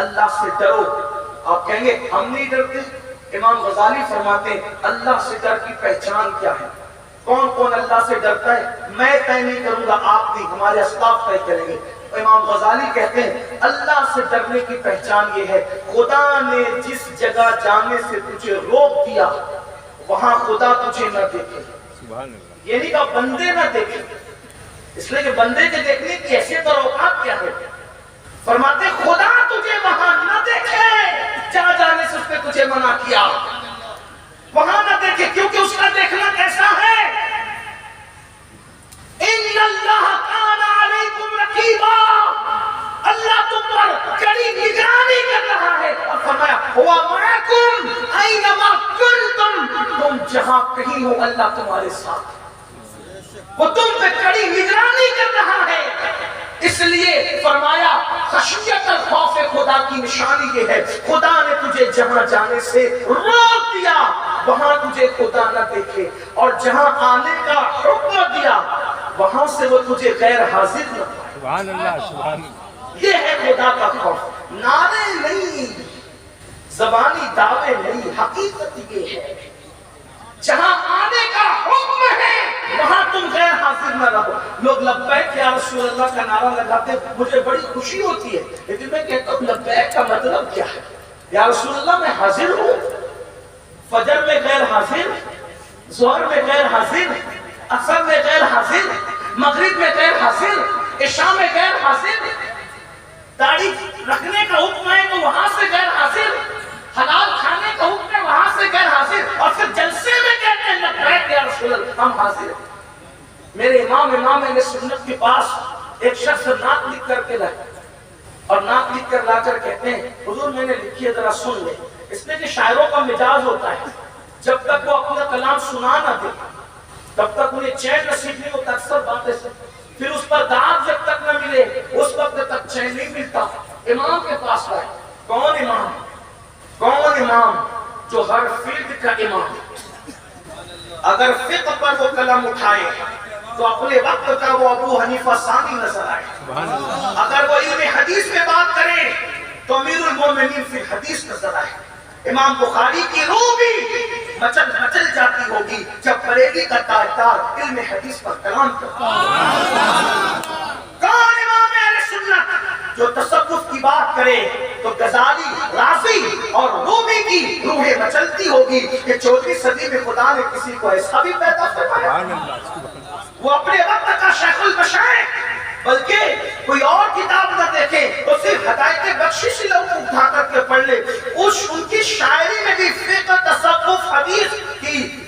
Speaker 1: اللہ سے ڈرو. آپ کہیں گے ہم نہیں ڈرتے. امام غزالی فرماتے ہیں اللہ سے ڈر کی پہچان کیا ہے؟ کون کون اللہ سے ڈرتا ہے؟ میں طے نہیں کروں گا، آپ نہیں، ہمارے اسلاف طے کریں گے. امام غزالی کہتے ہیں اللہ سے ڈرنے کی پہچان یہ ہے خدا نے جس جگہ جانے سے تجھے روک دیا وہاں خدا تجھے نہ دیکھے.
Speaker 2: سبحان اللہ.
Speaker 1: یہ نہیں کہا بندے نہ دیکھے، اس لیے کہ بندے کے دیکھنے کی حیثیت اور اوقات کیا ہے. فرماتے خدا تجھے وہاں نہ دیکھے جہاں جانے سے اس نے تجھے منع کیا، وہاں نہ دیکھے، کیونکہ اس کا دیکھنا کیسا ہے؟ ان اللہ کان علیکم رقیبا، اللہ تم پر کڑی نگرانی کر رہا ہے. اور فرمایا ہوا معکم اینما کنتم، تم جہاں کہیں ہو اللہ تمہارے ساتھ، وہ تم پہ کڑی نگرانی کر رہا ہے. اس لیے فرمایا خشیت الخوف خدا کی نشانی یہ ہے، خدا نے تجھے جہاں جانے سے روک دیا وہاں تجھے خدا نہ دیکھے، اور جہاں آنے کا حکم دیا وہاں سے وہ تجھے غیر حاضر نہ پائے۔
Speaker 2: سبحان اللہ، سبحان اللہ۔
Speaker 1: یہ ہے خدا کا خوف، نعرے نہیں، زبانی دعوے نہیں، حقیقت یہ ہے جہاں آنے کا حکم ہے وہاں تم غیر حاضر نہ رہو۔ لوگ لبیک یا رسول اللہ کا نعرہ لگاتے مجھے بڑی خوشی ہوتی ہے، لیکن میں کہتا ہوں لبیک کا مطلب کیا ہے؟ یا رسول اللہ میں حاضر ہوں، فجر میں غیر حاضر، ظہر میں غیر حاضر، عصر میں غیر حاضر، مغرب میں غیر حاضر، عشاء میں غیر حاضر، داڑھی رکھنے کا حکم ہے تو وہاں سے غیر حاضر، حلال کھانے کا حکم ہے وہاں سے غیر حاضر، اور پھر جلسے میں کہتے ہیں لبیک یا رسول اللہ ہم حاضر ہیں۔ میرے امام اہل سنت کے پاس ایک شخص نعت لکھ کر کے لائے، اور نعت لکھ کر لا کر کہتے ہیں حضور میں نے لکھی ہے ذرا سن لے۔ اس میں کہ شاعروں کا مزاج ہوتا ہے جب تک وہ اپنا کلام سنا نہ دے تب تک انہیں چین نصیب نہیں ہوتا، اکثر باتیں سے پھر اس پر داد جب تک نہ ملے اس وقت تک چین نہیں ملتا۔ امام کے پاس لائے، کون امام؟ کون امام؟ جو ہر فیلڈ کا امام، اگر فقہ پر وہ قلم اٹھائے تو اپنے وقت کا وہ ابو حنیفہ ثانی نظر آئے، اگر وہ علم حدیث میں بات کریں تو امیر المومنین فی الحدیث نظر آئے۔ امام بخاری کی روح بھی مچل جاتی ہوگی جب بریلی کا تاجدار علم حدیث پر کلام کرتا ہے۔ کون امام اہل سنت جو تصوف کی بات کرے تو غزالی، رازی اور رومی کی روحیں مچلتی ہوگی کہ 14ویں صدی میں خدا نے کسی کو ایسا بھی پیدا فرمایا۔ وہ اپنے وقت کا شیخ المشائخ، بلکہ کوئی اور کتاب نہ دیکھے تو صرف ہدایت بخشش لوگ اٹھا کر کے پڑھ لے، ان کی شاعری میں بھی فقہ، تصوف، حدیث کی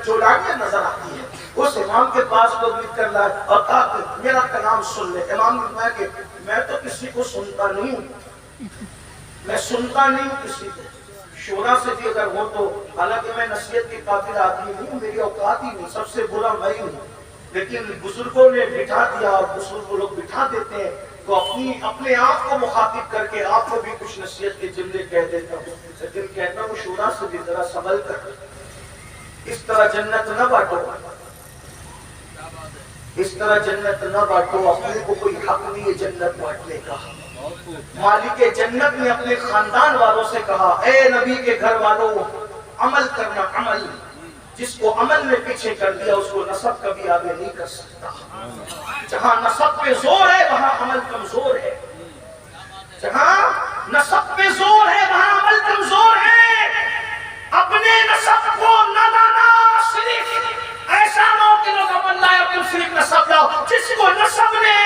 Speaker 1: جولانیاں نظر آتی ہے۔ اس امام کے پاس لوگ لکھ کر لائے اور کہا کہ میرا کلام سن لے۔ امام نے کہا کہ میں تو کسی کو سنتا نہیں ہوں، میں سنتا نہیں ہوں کسی کو، شورا سے بھی اگر ہو تو، حالانکہ میں نصیحت کے قابل آدمی نہیں ہوں، میری اوقات ہی نہیں، سب سے برا میں ہی ہوں، لیکن بزرگوں نے بٹھا دیا اور بزرگ لوگ بٹھا دیتے ہیں تو اپنے آپ کو مخاطب کر کے آپ کو بھی کچھ نصیحت کے جملے کہہ دیتا ہوں، لیکن کہتا ہوں شورا سے بھی ذرا سنبھل کر، اس طرح جنت نہ بانٹو، اس طرح جنت نہ بانٹو، اپنے کو کوئی حق نہیں ہے جنت بانٹنے کا۔ مالک جنت نے اپنے خاندان والوں سے کہا اے نبی کے گھر والوں عمل کرنا، عمل، جس کو عمل نے پیچھے کر دیا اس کو نسب کبھی آگے نہیں کر سکتا۔ جہاں نسب پہ زور ہے وہاں عمل کمزور ہے، جہاں نسب پہ زور ہے وہاں عمل کمزور ہے۔ اپنے نسب کو نہ لانا، صرف ایسا نہ ہو کہ لوگ عمل لائے اور تم صرف نسب لاؤ۔ جس کو نسب نے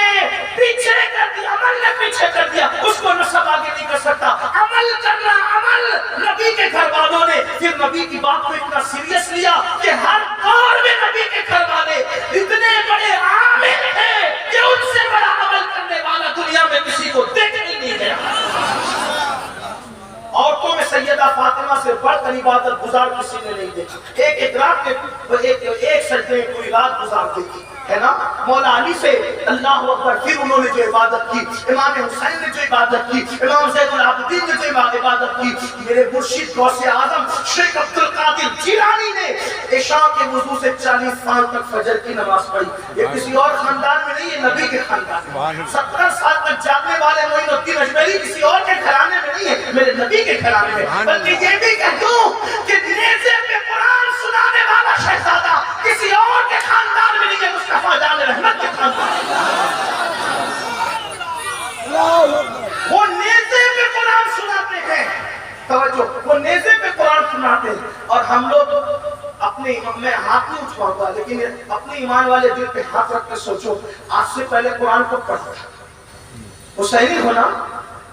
Speaker 1: پیچھے کر دیا، عمل نے پیچھے کر دیا، اس کو نسب آگے نہیں کر سکتا۔ عمل کرنا، عمل۔ نبی کے گھر والوں نے پھر نبی کی بات کو اتنا سیریس لیا کہ ہر دور میں نبی کے گھر والے اتنے بڑے عامل ہیں کہ ان سے بڑا عمل کرنے والا دنیا میں کسی کو دیکھ ہی نہیں گیا۔ عورتوں میں سیدہ فاطمہ سے بڑھ کر عبادت گزار کسی نے نہیں دیکھی۔ ایک رات کے ایک سجدے میں پوری رات گزار دی ہے نا۔ مولا علی سے اللہ اکبر، پھر انہوں نے جو عبادت کی، امام حسین نے جو عبادت کی، امام زین العابدین نے جو عبادت کی، میرے مرشد غوث اعظم شیخ عبد القادر جیلانی نے عشاء کے وضو سے 40 سال تک فجر کی نماز پڑھی۔ یہ کسی اور خاندان میں نہیں، یہ نبی کے خاندان میں۔ 70 سال تک جاگنے والے معین الدین اجمیری کسی اور کے گھرانے میں نہیں ہے، میرے نبی کے گھرانے میں۔ بلکہ یہ بھی کہہ دوں کہ نیزے پہ قرآن سنانے والا شہزادہ کسی اور کے خاندان میں نہیں ہے، مصطفیٰ جان رحمت کے خاندان۔ وہ نیزے پہ قرآن سناتے ہیں، توجہ، وہ نیزے پہ قرآن سناتے ہیں، اور ہم لوگ اپنے میں ہاتھ نہیں اٹھواؤں گا لیکن اپنے ایمان والے دل پہ ہاتھ رکھ کے سوچو، آج سے پہلے قرآن کب پڑھا تھا؟ حسینی ہونا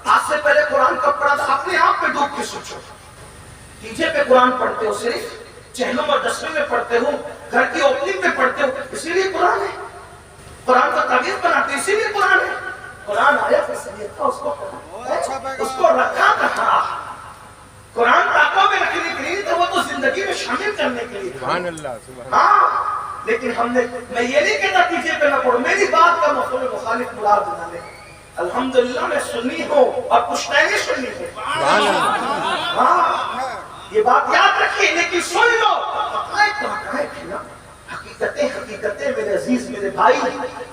Speaker 1: آج سے پہلے قرآن کب پڑھا تھا؟ اپنے آپ پہ ڈوب کے سوچو۔ ڈیجے پہ قرآن پڑھتے ہو، صرف چہلم اور دسویں میں پڑھتے ہو، گھر کی اوپننگ میں پڑھتے ہو، اسی لیے قرآن ہے۔ قرآن کا تعویذ بناتے ہیں، اسی لیے قرآن ہے۔ قرآن آیا فیصلیت تھا، اس کو رکھا کہاں؟ قرآن طاقوں میں رکھنے کے لیے تو وہ تو زندگی میں شامل کرنے کے لیے۔
Speaker 2: سبحان اللہ، سبحان اللہ۔
Speaker 1: ہاں، لیکن ہم نے، میں یہ نہیں کہتا تیجے پہ نہ پڑھو، میری بات کا مفہوم مخالف مراد نہ لے. الحمدللہ میں سنی ہوں اور پشتینی سنی ہوں. ہاں یہ بات یاد رکھیے، لیکن سن لو حقائق تھی نا، حقیقتیں میرے عزیز میرے بھائی.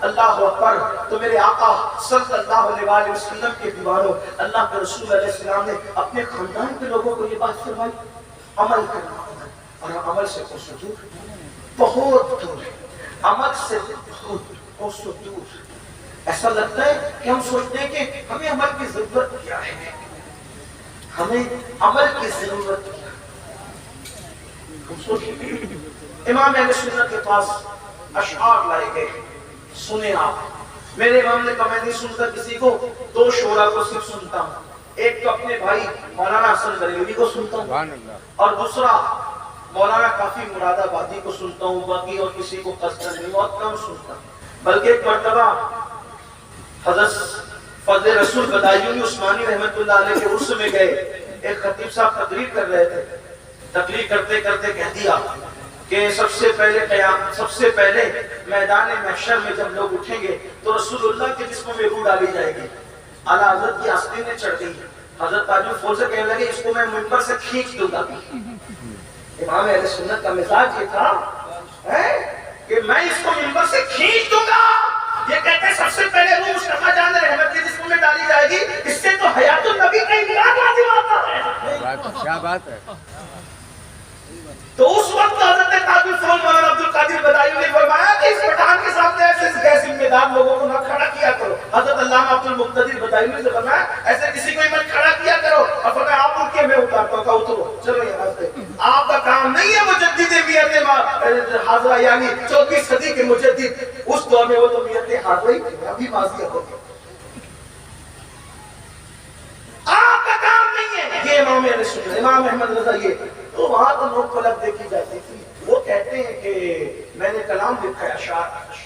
Speaker 1: اللہ اکبر. تو میرے آقا صلی اللہ علیہ وسلم کے دیوانوں، اللہ کے رسول علیہ السلام نے اپنے خاندان کے لوگوں کو یہ بات فرمائی، عمل کرنا. اور عمل سے کوسوں دور، بہت دور ہے. عمل سے بہت کوسوں دور. ایسا لگتا ہے کہ ہم سوچتے ہیں کہ ہمیں عمل کی ضرورت کیا ہے، ہمیں عمل کی ضرورت کیا. امام اہل سنت کے پاس اشعار لائے گئے، سنیں آپ. میرے امام نے کہا میں نہیں سنتا کسی کو، دو شعرا کو صرف سنتا ہوں. ایک تو اپنے بھائی مولانا حسن بریلوی کو سنتا ہوں، اور دوسرا مولانا کافی مراد آبادی کو سنتا ہوں. باقی اور کسی کو قصدن نہیں، بہت کم سنتا ہوں. بلکہ ایک مرتبہ حضرت فضل رسول بدایونی عثمانی رحمت اللہ علیہ کے عرس میں گئے. ایک خطیب صاحب تقریر کر رہے تھے. تقریر کرتے کرتے کہہ دیا کہ سب سے پہلے میدان محشر میں جب لوگ اٹھیں گے تو رسول اللہ کے جسم میں روح ڈالی جائے گی. اعلیٰ حضرت کی آستین میں چڑھ گئی. حضرت تاج الفوز سے کہنے لگے اس کو میں منبر سے کھینچ دوں گا. امام اہل سنت کا مزاج یہ تھا کہ میں اس کو منبر سے کھینچ دوں گا. یہ کہتے ہیں سب سے پہلے روح مصطفیٰ جان رحمت کے جسم میں ڈالی جائے گی. اس سے تو حیات النبی کا انقلاب لازم آتا ہے.
Speaker 2: کیا بات ہے.
Speaker 1: تو اس وقت حضرت تاج الفوز مولانا عبد القادر بدایونی نے فرمایا کہ اس پٹھان کے سامنے ایسے غیر ذمہ دار لوگوں کو نہ کھڑا کیا کرو. حضرت علامہ عبد المقتدر بدایونی نے فرمایا ایسے کسی کو مت کھڑا کیا کرو. اور فرمایا آپ اٹھ کے میں اتارتا ہوں. کہا اترو چلو یہاں سے. آپ کا کام نہیں ہے مجدد میت حاضرہ یعنی 24 صدی کے مجدد. اس دور میں وہ تو میت حاضرہ ہی تھی، ابھی ماضی ہو گئی. آپ کا کام نہیں ہے. یہ امام اہل سنت امام احمد رضا یہ تو وہاں تو لوگ طلب دیکھی جاتی تھی. وہ کہتے ہیں کہ میں نے کلام لکھا ہے،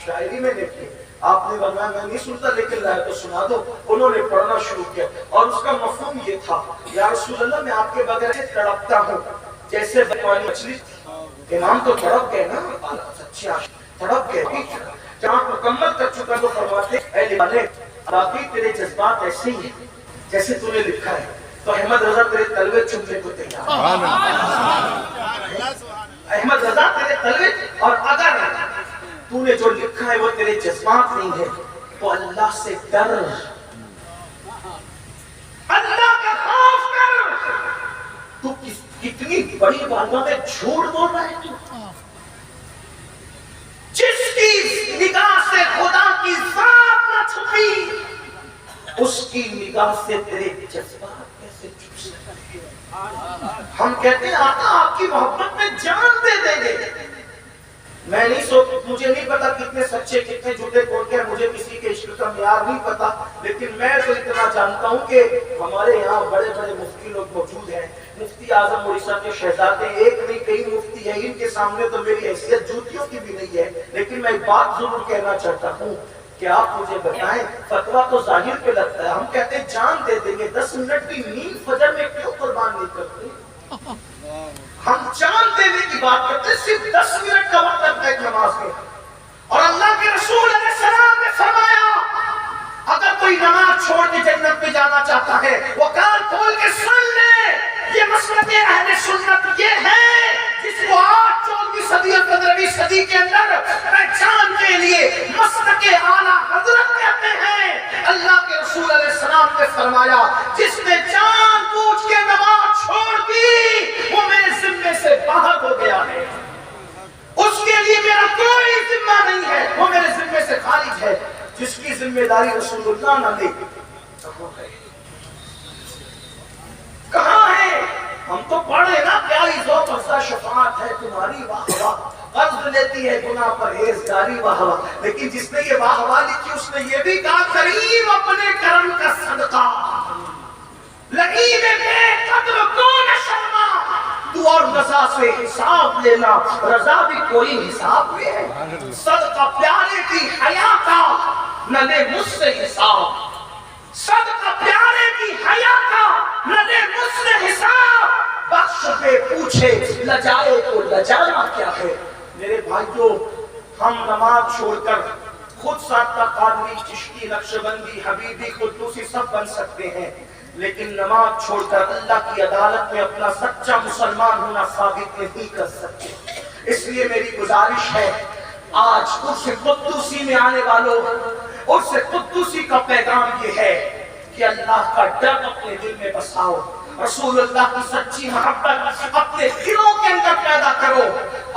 Speaker 1: شاعری میں لکھی. آپ نے فرمایا میں نہیں سنتا لیکن رہا تو سنا دو. انہوں نے پڑھنا شروع کیا اور اس کا مفہوم یہ تھا یا رسول اللہ میں آپ کے بغیر تڑپتا ہوں جیسے بکوانی مچھلی. امام تو تڑپ گئے نا، سچے عاشق تڑپ گئے. جہاں مکمل کر چکا تو فرماتے اے والے باقی تیرے جذبات ایسے ہی ہیں جیسے تو نے لکھا ہے. تو احمد رضا تیرے تلوے چمنے کو تیار. احمد رضا تیرے تلوے، اور اگر تو نے جو لکھا ہے وہ تیرے جذبات نہیں ہے تو اللہ سے ڈر، اللہ کا خوف کر. تو کتنی بڑی باتوں میں جھوٹ بول رہا ہے. تو جس کی نگاہ سے خدا کی ذات نہ چھپی اس کی نگاہ سے تیرے جذبات کیسے چھپ سکتے ہیں. ہم کہتے ہیں آقا آپ کی محبت میں جان دے دیں گے. میں نہیں مجھے نہیں پتا کتنے سچے کتنے جھوٹے کون کے ہیں، مجھے کسی کے عشق کا معیار نہیں پتا. لیکن میں تو اتنا جانتا ہوں کہ ہمارے یہاں بڑے بڑے مفتی لوگ موجود ہیں. مفتی اعظم اڑیسہ کے شہزادے ایک نہیں کئی مفتی ہیں. ان کے سامنے تو میری حیثیت جوتیوں کی بھی نہیں ہے. لیکن میں ایک بات ضرور کہنا چاہتا ہوں کہ آپ مجھے بتائیں، فتویٰ تو ظاہر پہ لگتا ہے. ہم کہتے ہیں جان دے دیں گے، 10 منٹ کی نیند فجر میں کیوں قربان نہیں کرتے؟ ہم جان دینے کی بات کرتے ہیں، صرف 10 منٹ کا وقت لگتا ہے نماز میں. اور اللہ کے رسول علیہ السلام نے فرمایا اگر کوئی نماز چھوڑ کے جنت میں جانا چاہتا ہے وہ کان کھول کے سن لے. یہ مسلک اہل سنت یہ ہے جس کو آج 14ویں صدی اور 15ویں صدی کے اندر پہچان کے لیے مسلک اعلیٰ حضرت کہتے ہیں. اللہ کے رسول علیہ السلام نے فرمایا جس نے جان بوجھ کے نماز چھوڑ دی وہ میرے ذمے سے باہر ہو گیا ہے. اس کے لیے میرا کوئی ذمہ نہیں ہے، وہ میرے ذمے سے خارج ہے. جس کی ذمہ داری رسول اللہ نہ لے کہاں ہے؟ ہم تو پڑھے نا پیاری ذوق افزا شفاعت ہے تمہاری واہ واہ، قرض لیتی ہے گناہ پرہیزگاری واہ واہ. لیکن جس نے یہ واہ واہ لکھی اس نے یہ بھی کہا کریم اپنے کرم کا صدقہ لگی میں بے قدر کون شرما. تو اور رضا سے حساب لینا، رضا بھی کوئی حساب لے ہے. صدقہ پیارے کی حیا کا نہ لے مجھ سے حساب. صدقہ پیارے کی حیا کا نہ لے مجھ سے حساب. بخش پہ پوچھے لجائے تو لجانا کیا ہے. میرے بھائیوں ہم نماز چھوڑ کر خود سادہ قادری، چشتی، نقشبندی، حبیبی، قدوسی سب بن سکتے ہیں، لیکن نماز چھوڑ کر اللہ کی عدالت میں اپنا سچا مسلمان ہونا ثابت نہیں کر سکتے۔ اس لیے میری گزارش ہے، آج عرس قدوسی میں آنے والوں، عرس قدوسی کا پیغام یہ ہے کہ اللہ کا ڈر اپنے دل میں بساؤ، رسول اللہ کی سچی محبت اپنے دلوں کے اندر پیدا کرو،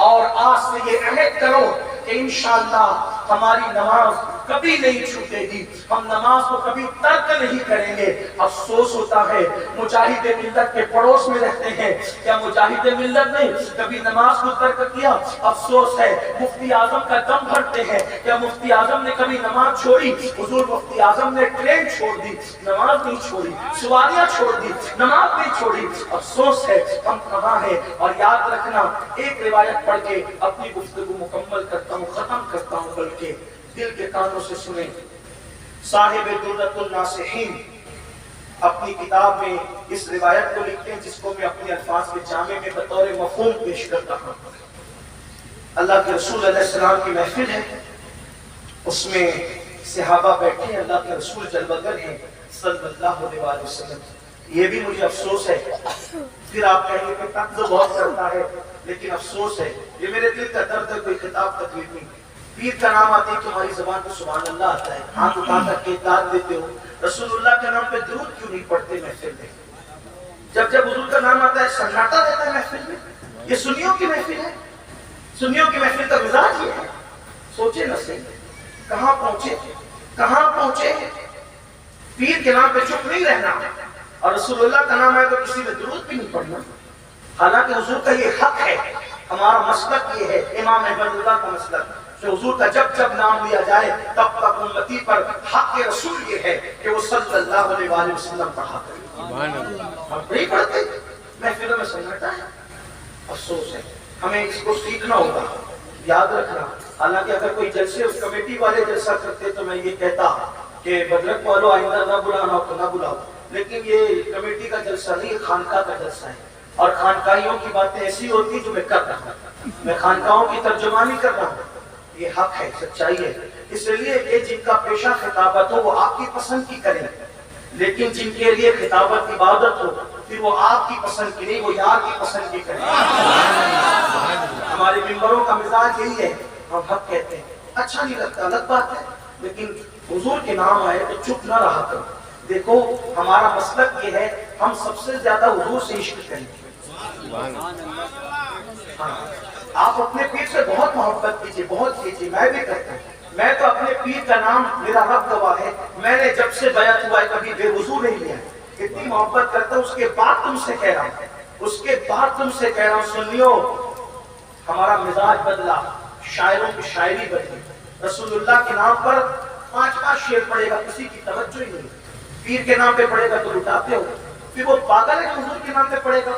Speaker 1: اور آج سے یہ عہد کرو کہ انشاءاللہ ہماری نماز کبھی نہیں چھوٹے گی، ہم نماز کو کبھی ترک نہیں کریں گے۔ افسوس ہوتا ہے مجاہد ملت کے پڑوس میں رہتے ہیں، کیا مجاہد ملت نے کبھی نماز کو ترک کیا؟ افسوس ہے مفتی اعظم کا دم بھرتے ہیں، کیا مفتی اعظم نے کبھی نماز چھوڑی؟ حضور مفتی اعظم نے ٹرین چھوڑ دی، نماز نہیں چھوڑی، سواریاں چھوڑ دی، نماز نہیں چھوڑی۔ افسوس ہے ہم کہاں ہیں؟ اور یاد رکھنا، ایک روایت پڑھ کے اپنی گفتگو مکمل کرتا ہوں، ختم کرتا ہوں، بلکہ دل کے کانوں سے سنیں۔ صاحب درۃ الناصحین اپنی کتاب میں اس روایت کو لکھتے ہیں، جس کو میں اپنے الفاظ کے جامع میں بطور مفہوم پیش کرتا ہوں۔ اللہ کے رسول علیہ السلام کی محفل ہے، اس میں صحابہ بیٹھے ہیں، اللہ کے رسول جلوگر ہیں صلی اللہ علیہ وسلم۔ یہ بھی مجھے افسوس ہے، پھر آپ کہیں گے کہ طنز بہت کرتا ہے، لیکن افسوس ہے، یہ میرے دل کا درد ہے، کوئی خطاب تکلیف نہیں۔ پیر کا نام آتے ہی تمہاری زبان پہ سبحان اللہ آتا ہے، ہاتھ اٹھا کر کے داد دیتے ہو، رسول اللہ کے نام پہ درود کیوں نہیں پڑھتے محفل میں؟ جب جب حضور کا نام آتا ہے سناٹا رہتا ہے محفل میں۔ یہ سنیوں کی محفل ہے، سنیوں کی محفل کا مزاج یہ ہے۔ سوچے نہ صحیح، کہاں پہنچے، کہاں پہنچے؟ پیر کے نام پہ چپ نہیں رہنا، اور رسول اللہ کا نام ہے تو کسی میں درود بھی نہیں پڑھنا، حالانکہ حضور کا یہ حق ہے۔ ہمارا مسلک یہ ہے، امام احمد اللہ کا مسلک، کہ حضور کا جب جب نام لیا جائے تب تک امتی پر حق رسول یہ ہے کہ وہ صلی اللہ علیہ وآلہ وسلم پڑھا کریں۔ ہم نہیں پڑھتے، محفلوں میں سناٹا ہے۔ افسوس ہے، ہمیں اس کو سیکھنا ہوگا، یاد رکھنا۔ حالانکہ اگر کوئی جلسے اس کمیٹی والے جلسہ کرتے تو میں یہ کہتا کہ بدرک والوں آئندہ نہ بلانا ہو تو نہ بلاؤ، لیکن یہ کمیٹی کا جلسہ نہیں، خانقاہ کا جلسہ ہے، اور خانقاہیوں کی باتیں ایسی ہوتی جو میں کر رہا ہوں، میں خانقاہوں کی ترجمانی کر رہا ہوں، یہ حق ہے، سچائی ہے۔ اس لیے کہ جن کا پیشہ خطابت ہو وہ آپ کی پسند کی کریں، لیکن جن کے لیے خطابت عبادت ہو پھر وہ آپ کی پسند کی نہیں، وہ یار کی پسند کی کریں۔ ہمارے ممبروں کا مزاج یہی ہے، ہم حق کہتے ہیں، اچھا نہیں لگتا، الگ بات ہے، لیکن حضور کے نام آئے تو چپ نہ رہا کرو۔ دیکھو ہمارا مسلک یہ ہے، ہم سب سے زیادہ حضور سے عشق کریں۔ آپ اپنے پیر سے بہت محبت کیجئے، بہت کیجئے، میں بھی کرتا ہوں۔ میں تو اپنے پیر کا نام، میرا رب گواہ ہے، میں نے جب سے بیعت ہوا ہے کبھی بے وضو نہیں لیا، اتنی محبت کرتا ہوں۔ اس کے بعد تم سے کہہ رہا ہوں، اس کے بعد تم سے کہہ رہا ہوں، سنیو، ہمارا مزاج بدلا، شاعروں کی شاعری بدلی۔ رسول اللہ کے نام پر 5 شعر پڑے گا، کسی کی توجہ ہی نہیں، پیر کے نام پہ پڑے گا تو لٹاتے ہو، پھر وہ پاگل ہے حضور کے نام پہ پڑے گا،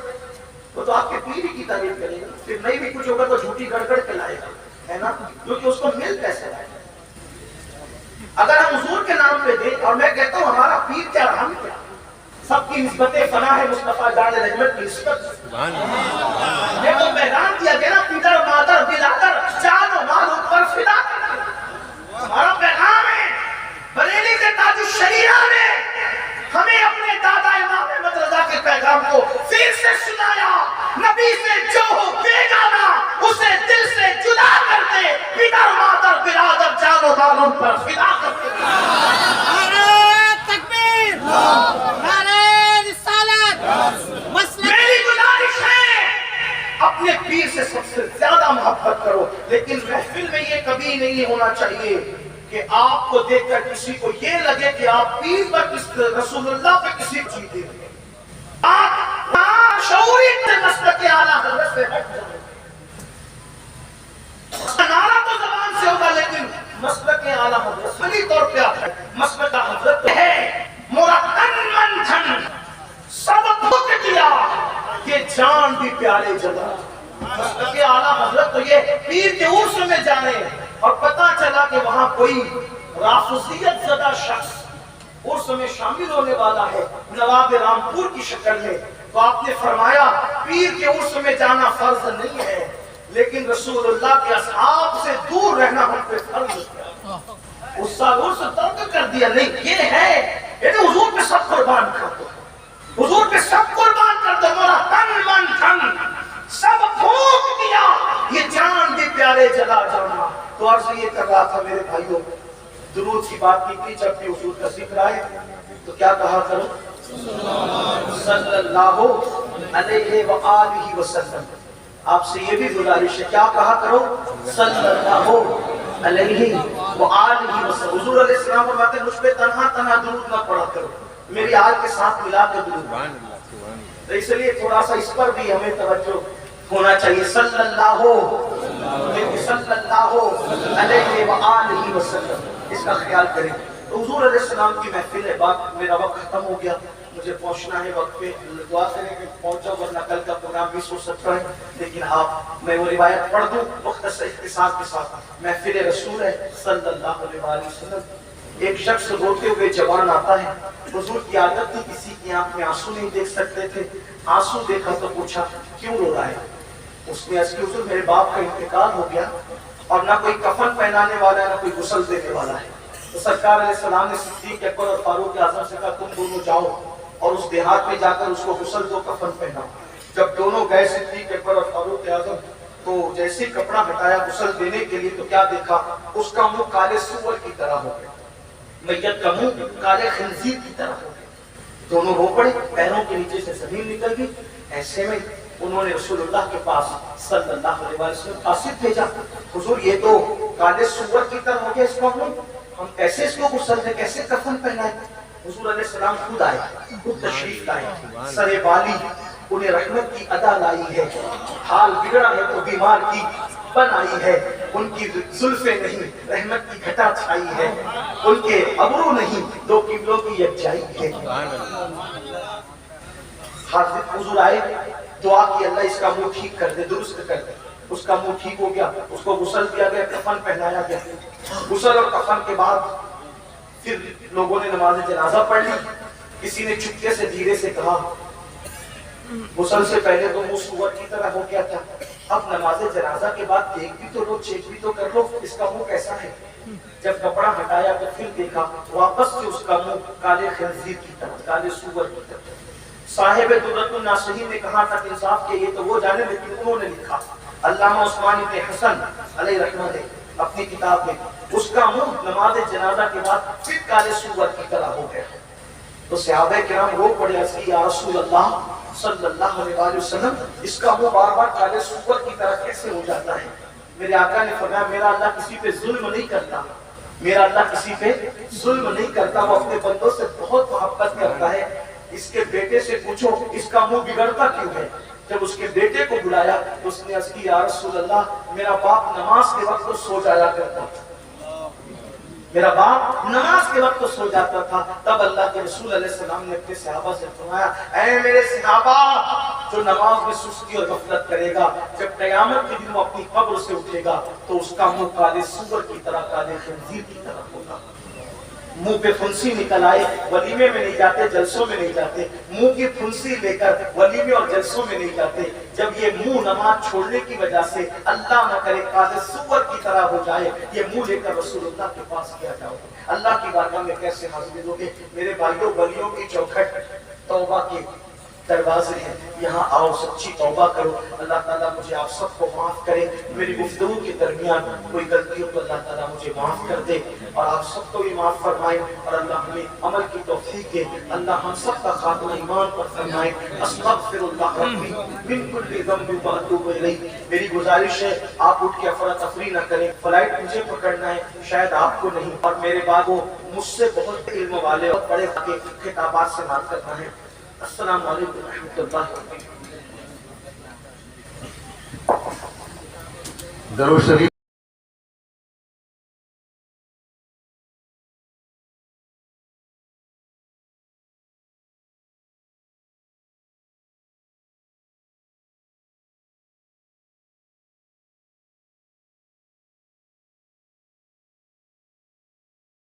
Speaker 1: وہ تو آپ کے پیر ہی کی تعریف کرے گا، پھر نہیں بھی کچھ ہوگا تو جھوٹی گڑ کے لائے گا، ہے نا، کیونکہ اس کو مل پیسے لائے گا۔ اگر ہم حضور کے نام پہ دیں، اور میں کہتا ہوں ہمارا پیر کیا، ہم کیا، سب کی نسبت فنا ہے مصطفیٰ جان رحمت کی نسبت۔ میں تو پیغام دیا گیا نا، پدر مادر برادر جان و مال پر فدا، ہمارا پیغام ہے۔ بریلی سے تاج الشریعہ نے ہمیں اپنے دادا امام احمد رضا کے پیغام کو پھر سے سنایا، نبی سے جو ہو بیگانہ اسے دل سے جدا کر دے، پدر مادر برادر جان و مال ان پر فدا کر دے۔
Speaker 3: نعرہ تکبیر، نعرہ رسالت۔
Speaker 1: میری گزارش ہے اپنے پیر سے سب سے زیادہ محبت کرو، لیکن محفل میں یہ کبھی نہیں ہونا چاہیے کہ آپ کو دیکھ کر کسی کو یہ لگے کہ آپ پیر پر رسول اللہ پہ کسی کو جیتے ہیں۔ آپ شعوری مسلک اعلیٰ حضرت سے ہٹ جائیں۔ نعرہ تو زبان سے ہوگا لیکن مسلک اعلیٰ حضرت صحیح طور پہ آتا ہے، مسلک حضرت ہے مرتن منتھن سب بک دیا، یہ جان بھی پیارے جگہ۔ مسلک اعلیٰ حضرت تو یہ پیر کے عرس میں جانے، اور پتا چلا کہ وہاں کوئی رافضیت زدہ شخص عرس میں شامل ہونے والا ہے نواب رامپور کی شکل میں، تو آپ نے فرمایا پیر کے عرس میں جانا فرض نہیں ہے، لیکن رسول اللہ کے اصحاب سے دور رہنا ہم پہ فرض ہے. اس سال سے ترک کر دیا نہیں، یہ ہے یہ تو حضور پہ سب قربان کر دو، حضور پہ سب قربان کر دو، میرا تن من دھن سب پھونک دیا، یہ جان بھی پیارے جلا جانا. تو عرض یہ کر رہا تھا میرے بھائیوں، درود کی بات کی تھی، جب بھی حضور کا ذکر آئے تو کیا کہا کرو؟ صلی اللہ علیہ وآلہ وسلم. آپ سے یہ بھی گزارش ہے، کیا کہا کرو؟ صلی اللہ علیہ وآلہ وسلم. حضور علیہ السلام فرماتے ہیں مجھ پہ تنہا تنہا درود نہ پڑھا کرو، میری آل کے ساتھ ملا کے درود. تو اس لیے تھوڑا سا اس پر بھی ہمیں توجہ ہونا چاہیے. صلی اللہ علیہ وآلہ وسلم، اس کا خیال کریں. تو حضور علیہ السلام کی محفل ہے، بات میرا وقت ختم ہو گیا، مجھے پہنچنا ہے وقت پہ. دعا کریں کہ پہنچا، ورنہ کل کا پروگرام مس ہو سکتا ہے. لیکن میں وہ روایت پڑھ دوں مختصر اختصار کے ساتھ. محفل رسول ہے صلی اللہ علیہ وسلم. ایک شخص روتے ہوئے جوان آتا ہے. حضور کی عادت تھی کسی کی آنکھ میں آنسو نہیں دیکھ سکتے تھے. آنسو دیکھا تو پوچھا کیوں رو رہا ہے؟ اس نے عرض کی حضور میرے باپ کا انتقال ہو گیا اور نہ کوئی کفن پہنانے والا ہے نہ کوئی غسل دینے والا ہے. تو سرکار علیہ السلام نے صدیق اکبر اور فاروق اعظم سے کہا تم دونوں جاؤ اور اس دیہات میں جا کر اس کو غسل دو، کفن پہناؤ. جب دونوں گئے صدیق اکبر اور فاروق اعظم، تو جیسے کپڑا ہٹایا غسل دینے کے لیے تو کیا دیکھا؟ اس کا منہ کالے سور کی طرح ہو گیا، میت کا منہ کالے خنزیر کی طرح ہو گیا. دونوں رو پڑے، پیروں کے نیچے سے زمین نکل گئی. ایسے میں انہوں نے رسول اللہ کے پاس صلی اللہ علیہ وسلم قاصد بھیجا. حضور یہ تو کالے سور کی طرح ہو گیا اس کا منہ، ہم کیسے اس کو غسل دیں، کیسے کفن پہنائیں؟ حضور علیہ السلام خود آئے، خود تشریف لائے، سر بالی انہیں رحمت کی ادا لائی ہے. حال بگڑا ہے تو بیمار کی بن آئی ہے، ان کی زلفیں نہیں رحمت کی گھٹا چھائی ہے، ان کے ابرو نہیں دو قبلوں کی یکجائی ہے. حاضر حضور آئے، دعا کی اللہ اس کا منہ ٹھیک کر دے، درست کر دے. اس کا منہ ٹھیک ہو گیا، اس کو غسل دیا گیا، کفن پہنایا گیا. غسل اور کفن کے بعد پھر لوگوں نے نماز جنازہ پڑھ لی. کسی نے چپکے سے دھیرے سے کہا غسل سے پہلے تو منہ سور کی طرح ہو گیا تھا، اب نماز جنازہ کے بعد دیکھ بھی تو لو، چیک بھی تو کر لو اس کا منہ کیسا ہے. جب کپڑا ہٹایا تو پھر دیکھا واپس سے اس کا منہ کالے خنزیر کی طرح، کالے سور کی طرح. صاحب درۃ الناصحین نے کہا تھا کہ انصاف کے یہ تو وہ جانے، لیکن انہوں نے لکھا علامہ عثمان بن حسن علیہ رحمہ نے اپنی کتاب میں اس کا منہ نماز جنازہ کے بعد پھر کالے سور کی طرح ہو گیا. تو صحابہ کرام رو پڑے، عرض کی یا رسول اللہ صلی اللہ علیہ وسلم اس کا منہ بار بار کالے سور کی طرح کیسے ہو جاتا ہے؟ میرے آقا نے فرمایا میرا اللہ کسی پہ ظلم نہیں کرتا، میرا اللہ کسی پہ ظلم نہیں کرتا، وہ اپنے بندوں سے بہت محبت کرتا ہے. اس کے بیٹے سے پوچھو اس کا منہ بگڑتا کیوں ہے؟ جب اس کے بیٹے کو بلایا تو اس نے عرض کی یا رسول اللہ میرا باپ نماز کے وقت تو سو جایا کرتا تھا، میرا باپ نماز کے وقت تو سو جاتا تھا. تب اللہ کے رسول علیہ السلام نے اپنے صحابہ سے فرمایا اے میرے صحابہ، جو نماز میں سستی اور غفلت کرے گا جب قیامت کے دن وہ اپنی قبر سے اٹھے گا تو اس کا منہ کالے سور کی طرح، کالے خنزیر کی طرح ہوگا. منہ پہ پھنسی نکل آئے، ولیمے میں نہیں جاتے، جلسوں میں نہیں جاتے. منہ کی پھنسی لے کر ولیمے اور جلسوں میں نہیں جاتے. جب یہ منہ نماز چھوڑنے کی وجہ سے اللہ نہ کرے کالے سور کی طرح ہو جائے، یہ منہ لے کر رسول اللہ کے پاس کیا جاؤ، اللہ کی بارگاہ میں کیسے حاضر ہوگے؟ میرے بھائیوں، ولیوں کی چوکھٹ توبہ کے دروازے ہیں، یہاں آؤ، سچی توبہ کرو. اللہ تعالیٰ مجھے آپ سب کو معاف کرے. میری گفتگو کے درمیان کوئی غلطی ہو تو اللہ تعالیٰ مجھے معاف کر دے اور آپ سب کو بھی معاف فرمائے اور اللہ ہمیں عمل کی توفیق دے. اللہ ہم سب کا خاتمہ ایمان پر فرمائے. استغفر اللہ ربی من کل ذنب واتوب الیہ. میری گزارش ہے آپ اٹھ کے افراتفری نہ کریں، فلائٹ مجھے پکڑنا ہے شاید آپ کو نہیں، اور میرے باغوں مجھ سے بہت علم والے اور بڑے کے خطابات سے بات کرنا ہے. السلام علیکم ورحمۃ اللہ وبرکاتہ.
Speaker 4: درود شریف